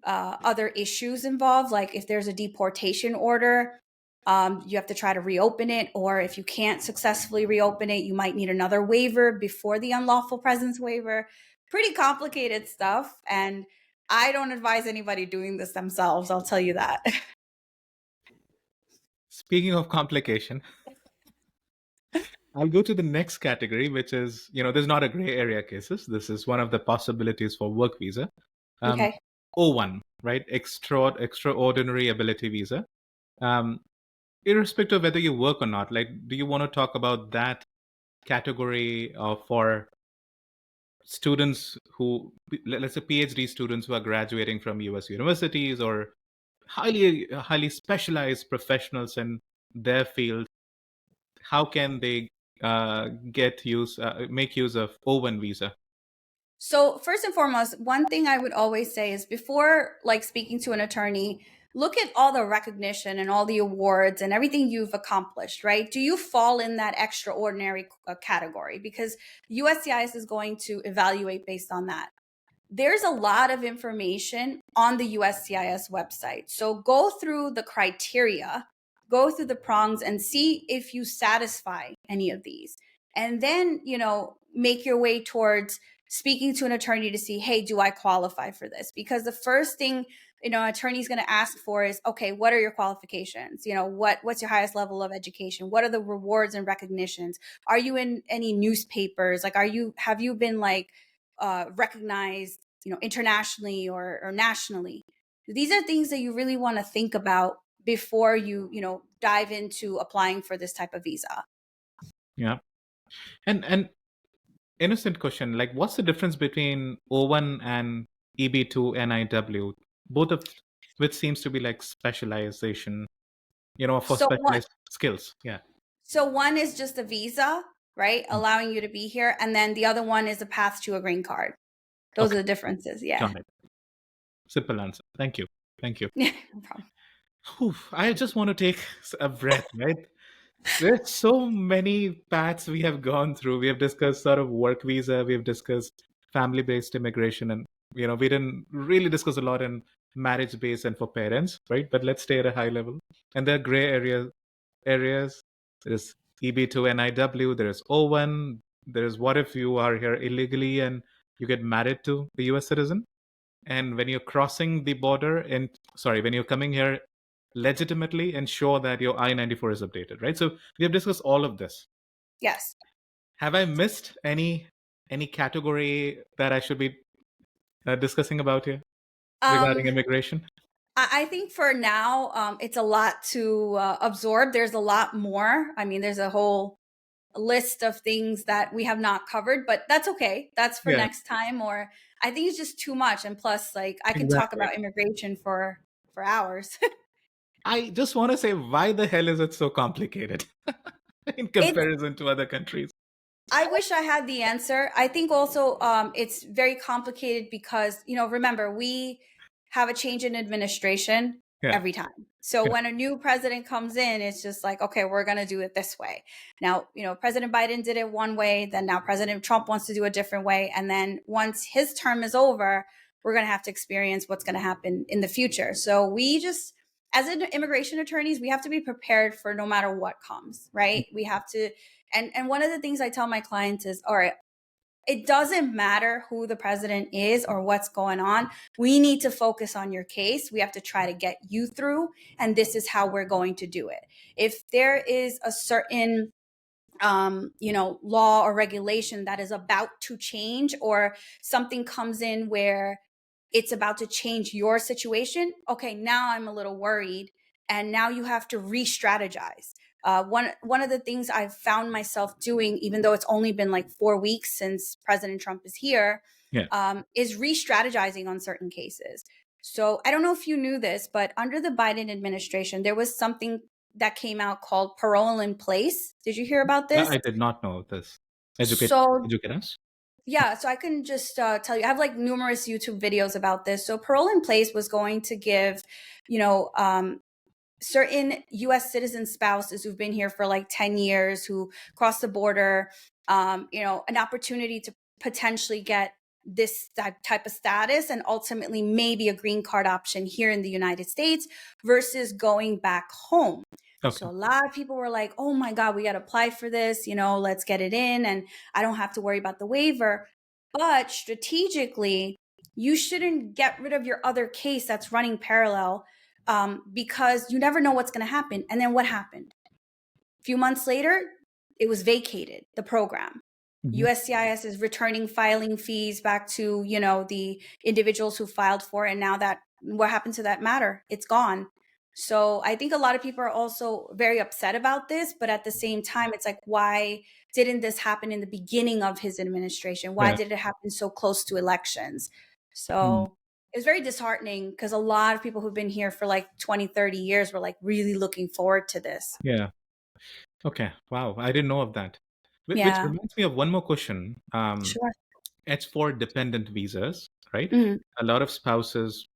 other issues involved. Like if there's a deportation order, you have to try to reopen it. Or if you can't successfully reopen it, you might need another waiver before the unlawful presence waiver. Pretty complicated stuff. And I don't advise anybody doing this themselves. I'll tell you that. Speaking of complication, I'll go to the next category, which is, there's not a gray area cases. This is one of the possibilities for work visa. Okay. O1, right? Extraordinary ability visa. Irrespective of whether you work or not, like, do you want to talk about that category for students who, let's say PhD students who are graduating from US universities, or highly specialized professionals in their field? How can they make use of O1 visa? So first and foremost, one thing I would always say is, before like speaking to an attorney, look at all the recognition and all the awards and everything you've accomplished, right? Do you fall in that extraordinary category? Because USCIS is going to evaluate based on that. There's a lot of information on the USCIS website. So go through the criteria, go through the prongs, and see if you satisfy any of these. And then, make your way towards speaking to an attorney to see, hey, do I qualify for this? Because the first thing, attorney's going to ask for is, okay, what are your qualifications? What's your highest level of education? What are the rewards and recognitions? Are you in any newspapers? Like, have you been like recognized, internationally or nationally? These are things that you really want to think about before you dive into applying for this type of visa. Yeah. And innocent question, like what's the difference between O1 and EB2 NIW? Both of which seems to be like specialization, for So one, specialized skills. Yeah. so one is just a visa, right? Allowing you to be here. And then the other one is a path to a green card. Those are Okay. the differences. Yeah. Got it. Simple answer. Thank you. Thank you. No problem. Whew, I just want to take a breath, right? There's so many paths we have gone through. We have discussed sort of work visa, we have discussed family-based immigration, and we didn't really discuss a lot in marriage-based and for parents, right? But let's stay at a high level. And there are gray areas. There's EB2 NIW, there's O1, there's what if you are here illegally and you get married to the US citizen? And when you're crossing the border, when you're coming here legitimately, ensure that your I-94 is updated, right? So we have discussed all of this. Yes. Have I missed any category that I should be discussing about here regarding immigration? I think for now, it's a lot to absorb. There's a lot more. I mean, there's a whole list of things that we have not covered, but that's okay. That's for Yeah, next time. Or I think it's just too much. And plus, like, I can talk exactly. about immigration for hours. I just want to say, why the hell is it so complicated in It's comparison to other countries? I wish I had the answer. I think also it's very complicated because, remember, we have a change in administration Yeah, every time. So yeah, when a new president comes in, it's just like, okay, we're going to do it this way. Now, President Biden did it one way, then now President Trump wants to do a different way. And then once his term is over, we're going to have to experience what's going to happen in the future. So we just, as an immigration attorneys, we have to be prepared for no matter what comes, right? We have to, and one of the things I tell my clients is, all right, it doesn't matter who the president is or what's going on. We need to focus on your case. We have to try to get you through, and this is how we're going to do it. If there is a certain law or regulation that is about to change, or something comes in where it's about to change your situation, okay, now I'm a little worried, and now you have to re-strategize. One of the things I've found myself doing, even though it's only been like 4 weeks since President Trump is here, yeah. is re-strategizing on certain cases. So I don't know if you knew this, but under the Biden administration, there was something that came out called parole in place. Did you hear about this? I did not know this. Educate So us. yeah, so I can just tell you, I have like numerous YouTube videos about this. So parole in place was going to give, certain U.S. citizen spouses who've been here for like 10 years, who cross the border, an opportunity to potentially get this type of status and ultimately maybe a green card option here in the United States versus going back home. Okay. So a lot of people were like, oh my God, we got to apply for this, let's get it in. And I don't have to worry about the waiver. But strategically, you shouldn't get rid of your other case that's running parallel, because you never know what's going to happen. And then what happened? A few months later, it was vacated, the program. Mhm. USCIS is returning filing fees back to, the individuals who filed for it. And now what happened to that matter? It's gone. So I think a lot of people are also very upset about this, but at the same time, it's like, why didn't this happen in the beginning of his administration? Why Yeah. did it happen so close to elections? Mm. So it's very disheartening because a lot of people who've been here for like 20, 30 years were like really looking forward to this. Yeah. Okay. Wow. I didn't know of that. Which Yeah, reminds me of one more question. sure. It's for dependent visas, right? Mhm. A lot of spouses,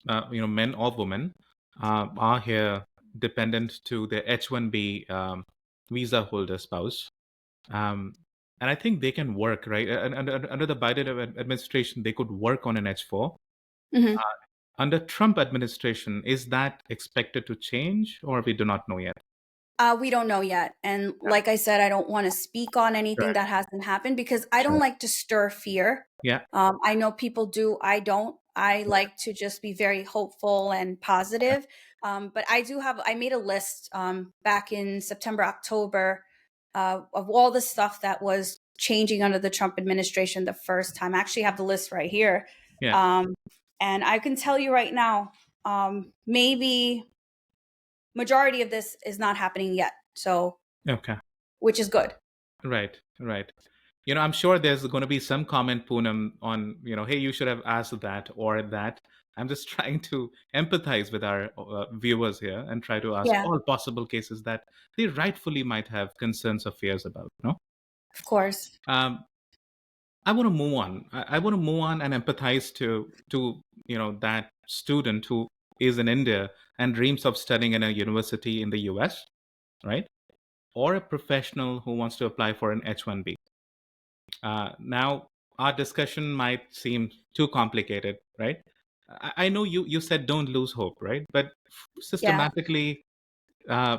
men or women, are here dependent to their H-1B visa holder spouse. And I think they can work, right? And under the Biden administration, they could work on an H-4. Mhm. Under Trump administration, is that expected to change, or we do not know yet? We don't know yet. And like I said, I don't want to speak on anything Right. that hasn't happened because I don't Sure. like to stir fear. Yeah. I know people do. I don't. I like to just be very hopeful and positive. But I made a list back in September, October of all the stuff that was changing under the Trump administration the first time. I actually have the list right here. Yeah. Um, and I can tell you right now, maybe majority of this is not happening yet. So, Okay. which is good. Right. Right. I'm sure there's going to be some comment, Poonam, on, hey, you should have asked that or that. I'm just trying to empathize with our viewers here and try to ask Yeah, all possible cases that they rightfully might have concerns or fears about. No, of course. um, I want to move on. I want to move on and empathize to that student who is in India and dreams of studying in a university in the US, right? Or a professional who wants to apply for an H-1B. Now, our discussion might seem too complicated, right? I know you said don't lose hope, right? But Yeah. systematically, uh,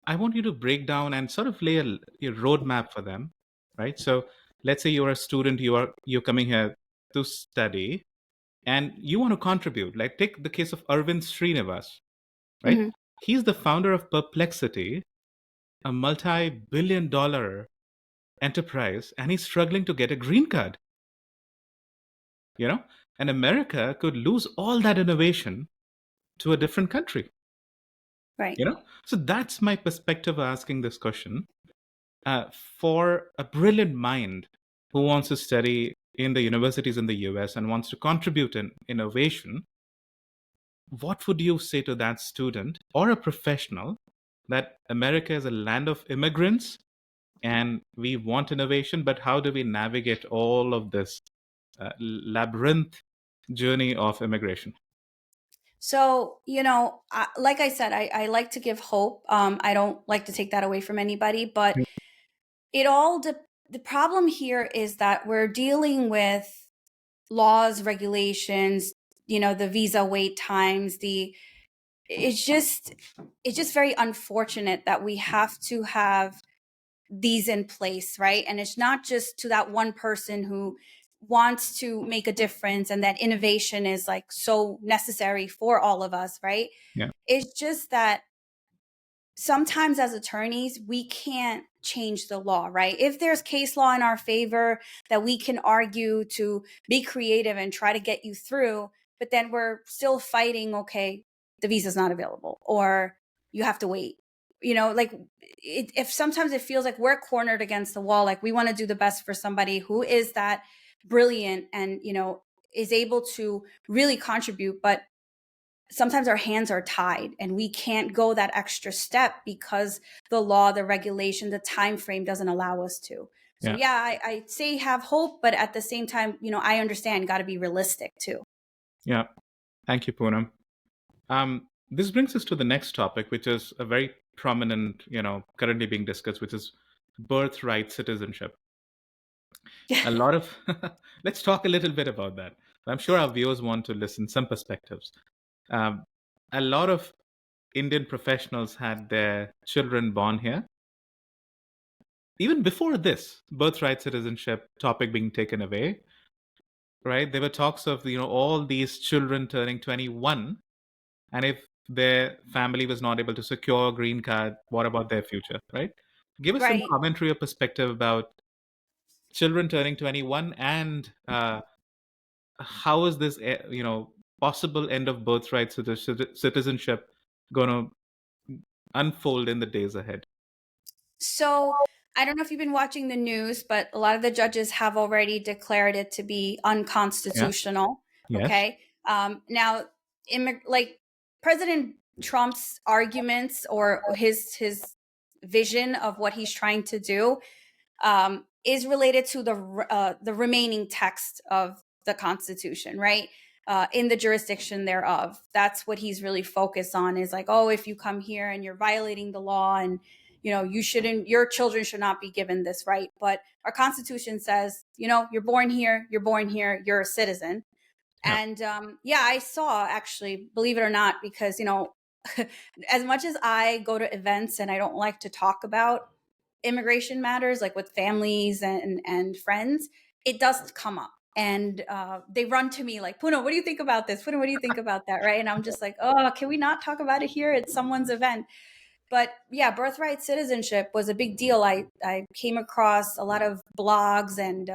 I want you to break down and sort of lay a roadmap for them, right? So let's say you're a student, you're coming here to study, and you want to contribute. Like take the case of Arvind Srinivas, right? Hmm. He's the founder of Perplexity, a multi-billion-dollar enterprise, and he's struggling to get a green card. you know and America could lose all that innovation to a different country. Right. So that's my perspective of asking this question. For a brilliant mind who wants to study in the universities in the US and wants to contribute in innovation, what would you say to that student or a professional that America is a land of immigrants and we want innovation, but how do we navigate all of this labyrinth journey of immigration? So, like I said, I like to give hope. I don't like to take that away from anybody, but it all, the problem here is that we're dealing with laws, regulations, the visa wait times, it's just, it's just very unfortunate that we have to have these in place, right? And it's not just to that one person who wants to make a difference and that innovation is like so necessary for all of us, right? Yeah. It's just that sometimes as attorneys, we can't change the law, right? If there's case law in our favor that we can argue to be creative and try to get you through, but then we're still fighting, okay, the visa's not available or you have to wait. Like if sometimes it feels like we're cornered against the wall, like we want to do the best for somebody who is that brilliant and, is able to really contribute, but sometimes our hands are tied and we can't go that extra step because the law, the regulation, the time frame doesn't allow us to. So Yeah. yeah, I say have hope, but at the same time, I understand got to be realistic too. Yeah. Thank you, Poonam. This brings us to the next topic, which is a very prominent, currently being discussed, which is birthright citizenship. A lot of, let's talk a little bit about that. I'm sure our viewers want to listen some perspectives. Um, a lot of Indian professionals had their children born here. Even before this birthright citizenship topic being taken away, right? There were talks of, all these children turning 21. And if their family was not able to secure a green card, what about their future, right? Give us some Right. commentary or perspective about children turning 21 and how is this, possible end of birthright citizenship going to unfold in the days ahead? So I don't know if you've been watching the news, but a lot of the judges have already declared it to be Yeah. unconstitutional. Yes. Okay. Now, like President Trump's arguments or his vision of what he's trying to do is related to the remaining text of the Constitution, right? In the jurisdiction thereof. That's what he's really focused on. Is like, oh, if you come here and you're violating the law, and you shouldn't, your children should not be given this right. But our Constitution says, you're born here, you're a citizen. Yeah. And yeah, I saw actually, believe it or not, because as much as I go to events and I don't like to talk about immigration matters, like with families and friends, it does come up. And they run to me like, Puna, what do you think about this? Puna, what do you think about that? Right. And I'm just like, oh, can we not talk about it here? It's someone's event. But yeah, birthright citizenship was a big deal. I came across a lot of blogs and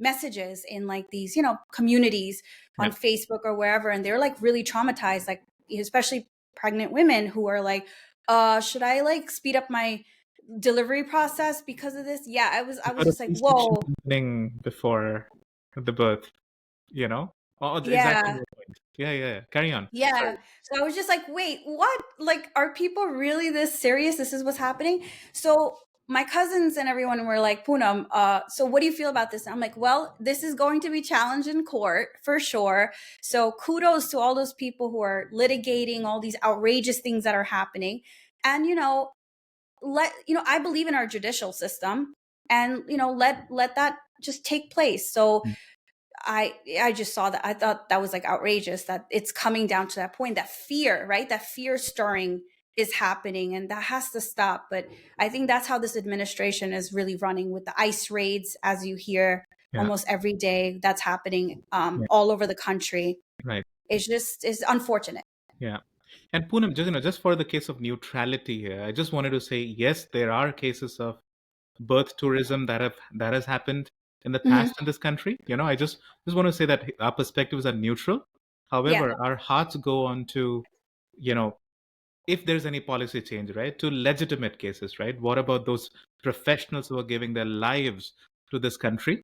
messages in like these, communities on Yeah. Facebook or wherever. And they're like really traumatized, like especially pregnant women who are like, should I like speed up my delivery process because of this? Yeah, I was Got a just like, C-section whoa. happening before the birth, you know? Oh, exactly Yeah. your point. Yeah, yeah, yeah. Carry on. Sorry. Yeah. So I was just like, wait, what? Like, are people really this serious? This is what's happening? So my cousins and everyone were like, Poonam, so what do you feel about this? And I'm like, well, this is going to be challenged in court for sure. So kudos to all those people who are litigating all these outrageous things that are happening. And, I believe in our judicial system, and, let that just take place. So Mm. I just saw that. I thought that was like outrageous that it's coming down to that point, that fear, right? That fear stirring is happening, and that has to stop. But I think that's how this administration is really running with the ICE raids, as you hear Yeah, almost every day. That's happening yeah, all over the country. right. It's unfortunate. Yeah. And Poonam, just for the case of neutrality here, I just wanted to say, yes, there are cases of birth tourism that has happened in the Hmm. past in this country. I just want to say that our perspectives are neutral. Yeah, However, our hearts go on to, you know, if there's any policy change, right, to legitimate cases, right? What about those professionals who are giving their lives to this country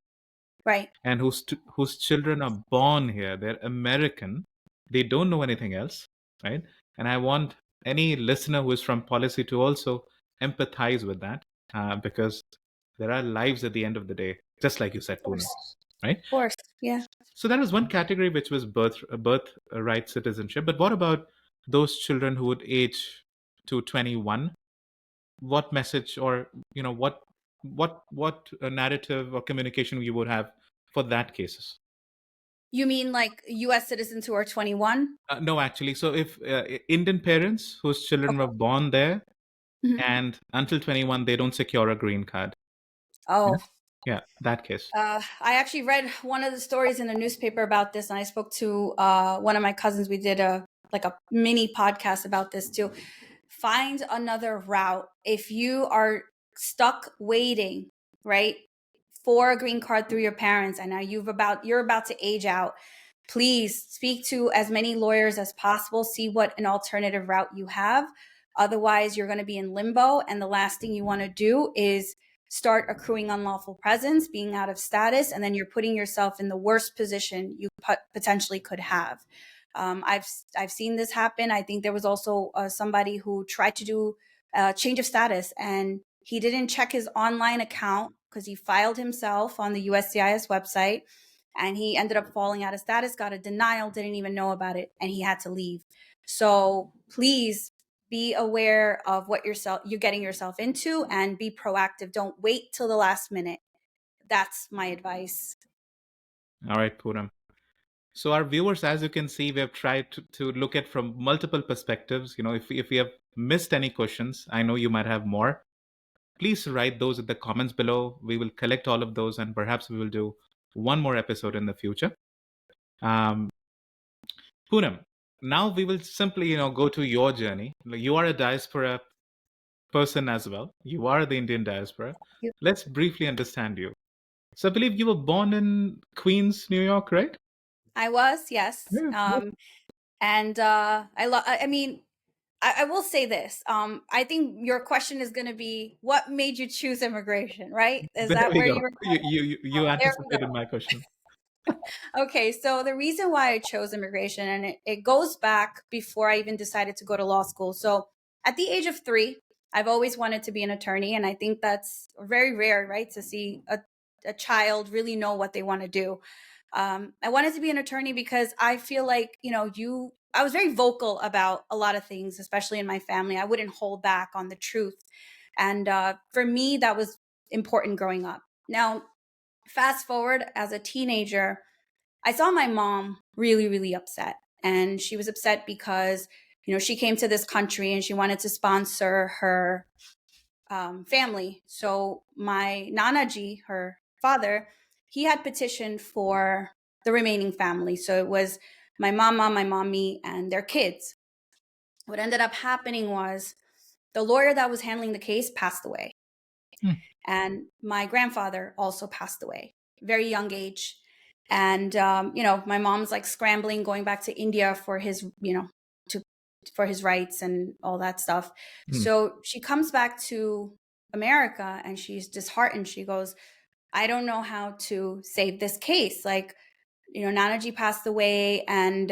right. and whose children are born here? They're American. They don't know anything else, right? And I want any listener who is from policy to also empathize with that, because there are lives at the end of the day, just like you said, Of Poonam, course. right? Of course. Yeah. So that was one category, which was birthright citizenship. But what about those children who would age to 21? What message, or what narrative or communication you would have for that cases? You mean like US citizens who are 21? No, actually. So if Indian parents whose children were Okay. born there Mhm. and until 21 they don't secure a green card. Yeah, Oh, yeah, that case. I actually read one of the stories in the newspaper about this, and I spoke to one of my cousins. We did a mini podcast about this too. Find another route if you are stuck waiting, right, for a green card through your parents, and now you're about to age out. Please speak to as many lawyers as possible. See what an alternative route you have. Otherwise, you're going to be in limbo, and the last thing you want to do is start accruing unlawful presence, being out of status, and then you're putting yourself in the worst position you potentially could have. I've seen this happen. I think there was also somebody who tried to do a change of status, and he didn't check his online account because he filed himself on the USCIS website, and he ended up falling out of status, got a denial, didn't even know about it, and he had to leave. So please be aware of what you're getting yourself into, and be proactive. Don't wait till the last minute. That's my advice. All right, Puram. So our viewers, as you can see, we have tried to look at from multiple perspectives. If we have missed any questions, I know you might have more. Please write those in the comments below. We will collect all of those, and perhaps we will do one more episode in the future. Um, Poonam, now we will simply, go to your journey. You are a diaspora person as well. You are the Indian diaspora. Let's briefly understand you. So I believe you were born in Queens, New York, right? I was, yes. Yeah. And I mean, I will say this. I think your question is going to be, what made you choose immigration, right? Is There that we where go. you were You going? There we anticipated go. my question. Okay, so the reason why I chose immigration, and it goes back before I even decided to go to law school. So at the age of 3, I've always wanted to be an attorney. And I think that's very rare, right? To see a child really know what they want to do. I wanted to be an attorney because I feel like, I was very vocal about a lot of things, especially in my family. I wouldn't hold back on the truth. And for me, that was important growing up. Now, fast forward as a teenager, I saw my mom really, really upset. And she was upset because she came to this country and she wanted to sponsor her family. So my Nanaji, her father, he had petitioned for the remaining family. So it was my mama, my mommy, and their kids. What ended up happening was the lawyer that was handling the case passed away. And my grandfather also passed away, very young age. And, my mom's like scrambling, going back to India for his, for his rights and all that stuff. So she comes back to America and she's disheartened. She goes, I don't know how to save this case. Like, Nanaji passed away and,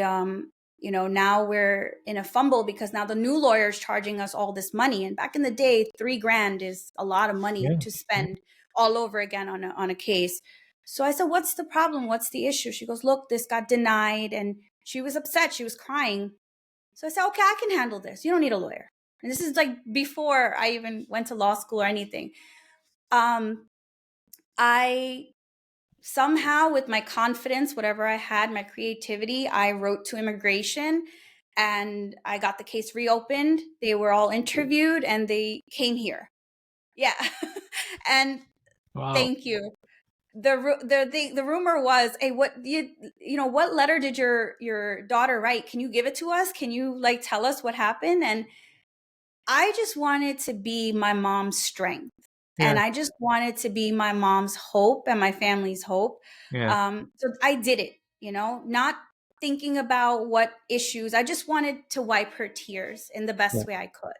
now we're in a fumble because now the new lawyer is charging us all this money. And back in the day, $3,000 is a lot of money to spend all over again on a case. So I said, what's the problem? What's the issue? She goes, look, this got denied. And she was upset. She was crying. So I said, okay, I can handle this. You don't need a lawyer. And this is like before I even went to law school or anything. I somehow, with my confidence, whatever I had, my creativity, I wrote to immigration and I got the case reopened. They were all interviewed and they came here. Yeah. And Wow. Thank you. The rumor was, hey, what letter did your daughter write? Can you give it to us? Can you tell us what happened? And I just wanted to be my mom's strength. And I just wanted to be my mom's hope and my family's hope. So I did it, not thinking about what issues. I just wanted to wipe her tears in the best way I could.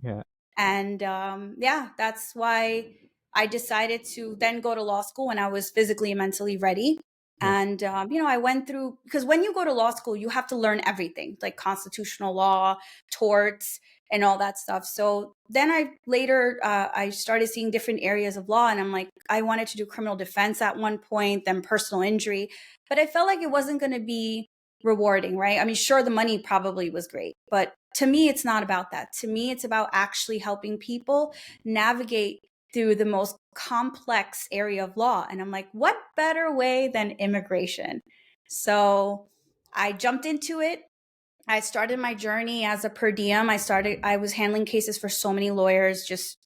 Yeah. And that's why I decided to then go to law school when I was physically and mentally ready. And, I went through, because when you go to law school, you have to learn everything, like constitutional law, torts, and all that stuff. So then I started seeing different areas of law, and I'm like, I wanted to do criminal defense at one point, then personal injury, but I felt like it wasn't going to be rewarding, right? I mean, sure, the money probably was great, but to me, it's not about that. To me, it's about actually helping people navigate through the most complex area of law. And I'm like, what better way than immigration? So I jumped into it. I started my journey as a per diem. I was handling cases for so many lawyers, just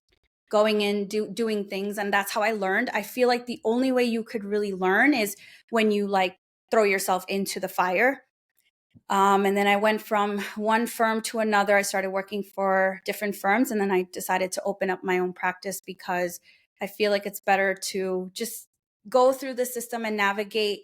going in, doing things. And that's how I learned. I feel like the only way you could really learn is when you throw yourself into the fire. And then I went from one firm to another. I started working for different firms. And then I decided to open up my own practice because I feel like it's better to just go through the system and navigate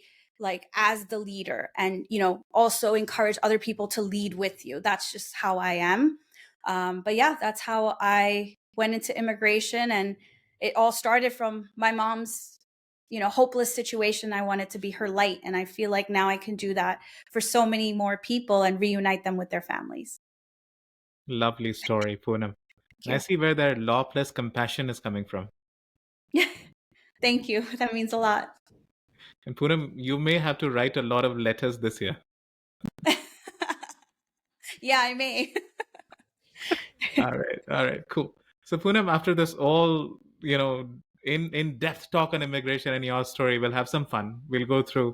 as the leader and, also encourage other people to lead with you. That's just how I am. But yeah, that's how I went into immigration. And it all started from my mom's hopeless situation. I wanted to be her light. And I feel like now I can do that for so many more people and reunite them with their families. Lovely story, Poonam. I see where that law plus compassion is coming from. Thank you. That means a lot. And Poonam, you may have to write a lot of letters this year. Yeah, I may. All right, cool. So Poonam, after this all, in-depth talk on immigration and your story, we'll have some fun. We'll go through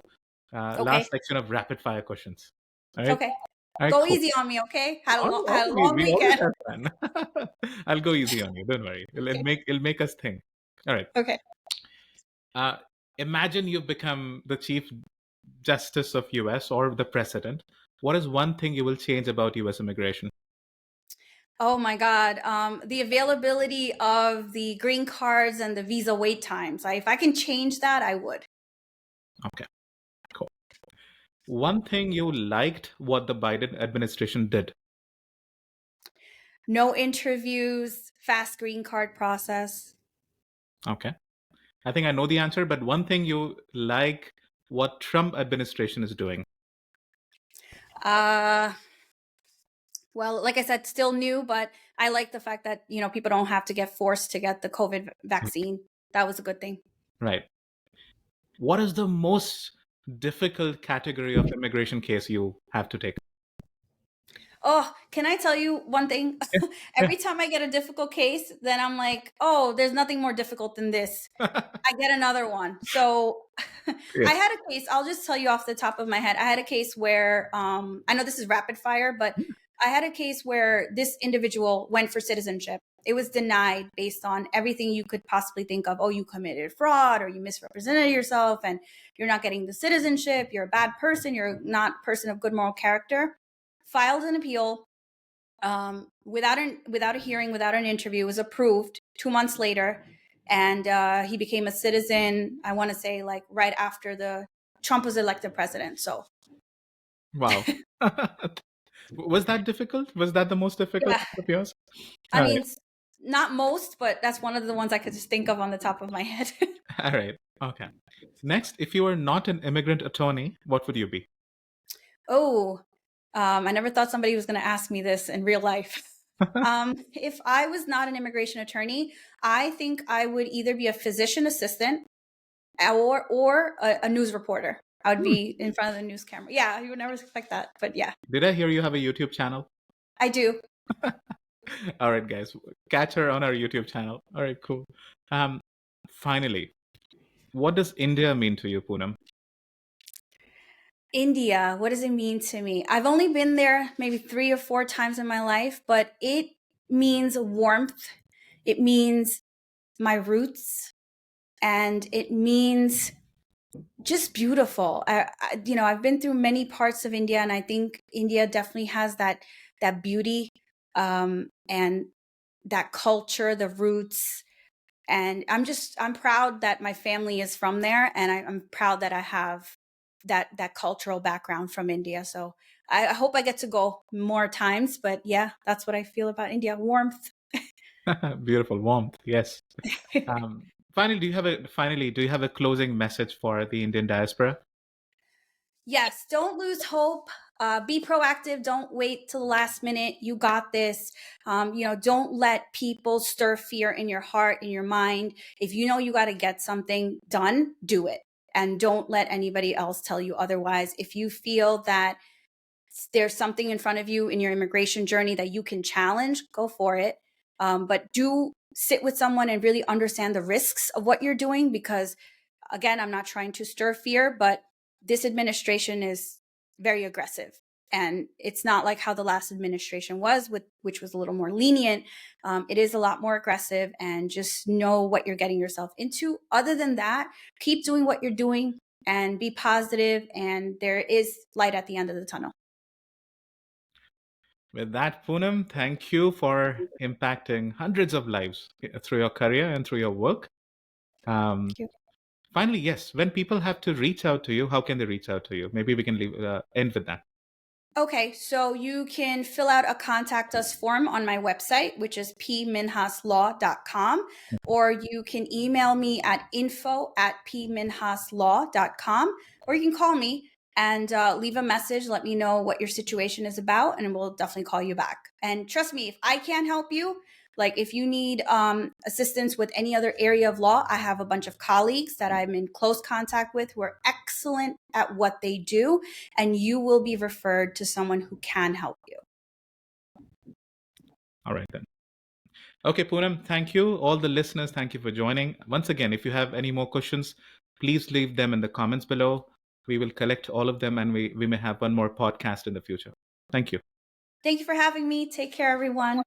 last section of rapid fire questions. All right? Okay. All right, go cool. easy on me, okay? Had a long we weekend. Always have fun. I'll go easy on you. Don't worry. It'll make us think. All right. Okay. Imagine you've become the Chief Justice of US or the President. What is one thing you will change about US immigration? Oh my God. The availability of the green cards and the visa wait times. If I can change that, I would. Okay, cool. One thing you liked what the Biden administration did? No interviews, fast green card process. Okay. I think I know the answer, but one thing you like what Trump administration is doing? Well, like I said, still new, but I like the fact that, people don't have to get forced to get the COVID vaccine. That was a good thing. Right. What is the most difficult category of immigration case you have to take? Oh, can I tell you one thing? Every time I get a difficult case, then I'm like, oh, there's nothing more difficult than this. I get another one. So I had a case, I'll just tell you off the top of my head. I had a case where, I know this is rapid fire, but I had a case where this individual went for citizenship. It was denied based on everything you could possibly think of. Oh, you committed fraud or you misrepresented yourself and you're not getting the citizenship. You're a bad person. You're not a person of good moral character. Filed an appeal without a hearing, without an interview, was approved 2 months later. And he became a citizen, I want to say like right after Trump was elected president. So Wow. Was that difficult? Was that the most difficult yeah, of yours? I All mean, right. not most, but that's one of the ones I could just think of on the top of my head. All right. Okay. Next, if you were not an immigrant attorney, what would you be? Oh, I never thought somebody was going to ask me this in real life. If I was not an immigration attorney, I think I would either be a physician assistant or a news reporter. I would be in front of the news camera. Yeah, you would never expect that, but yeah, Did I hear you have a YouTube channel? I do. All right, guys, catch her on our YouTube channel. All right, cool. Finally, what does India mean to you, Poonam? India, what does it mean to me? I've only been there maybe 3 or 4 times in my life, but it means warmth. It means my roots, and it means just beautiful. I've been through many parts of India, and I think India definitely has that beauty and that culture, the roots. And I'm proud that my family is from there, and I'm proud that I have that cultural background from India. So I hope I get to go more times. But yeah, that's what I feel about India: warmth. Beautiful, warmth. Yes. Finally, do you have a closing message for the Indian diaspora? Yes, don't lose hope. Be proactive. Don't wait till the last minute. You got this. Don't let people stir fear in your heart, in your mind. If you know you got to get something done, do it. And don't let anybody else tell you otherwise. If you feel that there's something in front of you in your immigration journey that you can challenge, go for it. But do sit with someone and really understand the risks of what you're doing, because again, I'm not trying to stir fear, but this administration is very aggressive. And it's not like how the last administration was, which was a little more lenient. It is a lot more aggressive, and just know what you're getting yourself into. Other than that, keep doing what you're doing and be positive, and there is light at the end of the tunnel. With that, Poonam, thank you for impacting hundreds of lives through your career and through your work. Thank you. Finally, yes, when people have to reach out to you, how can they reach out to you? Maybe we can end with that. Okay, so you can fill out a contact us form on my website, which is pminhaslaw.com, or you can email me at info@pminhaslaw.com, or you can call me and leave a message. Let me know what your situation is about, and we'll definitely call you back. And trust me, if I can't help you, like if you need assistance with any other area of law, I have a bunch of colleagues that I'm in close contact with who are excellent at what they do, and you will be referred to someone who can help you. All right, then. Okay, Poonam, thank you. All the listeners, thank you for joining. Once again, if you have any more questions, please leave them in the comments below. We will collect all of them, and we may have one more podcast in the future. Thank you. Thank you for having me. Take care, everyone.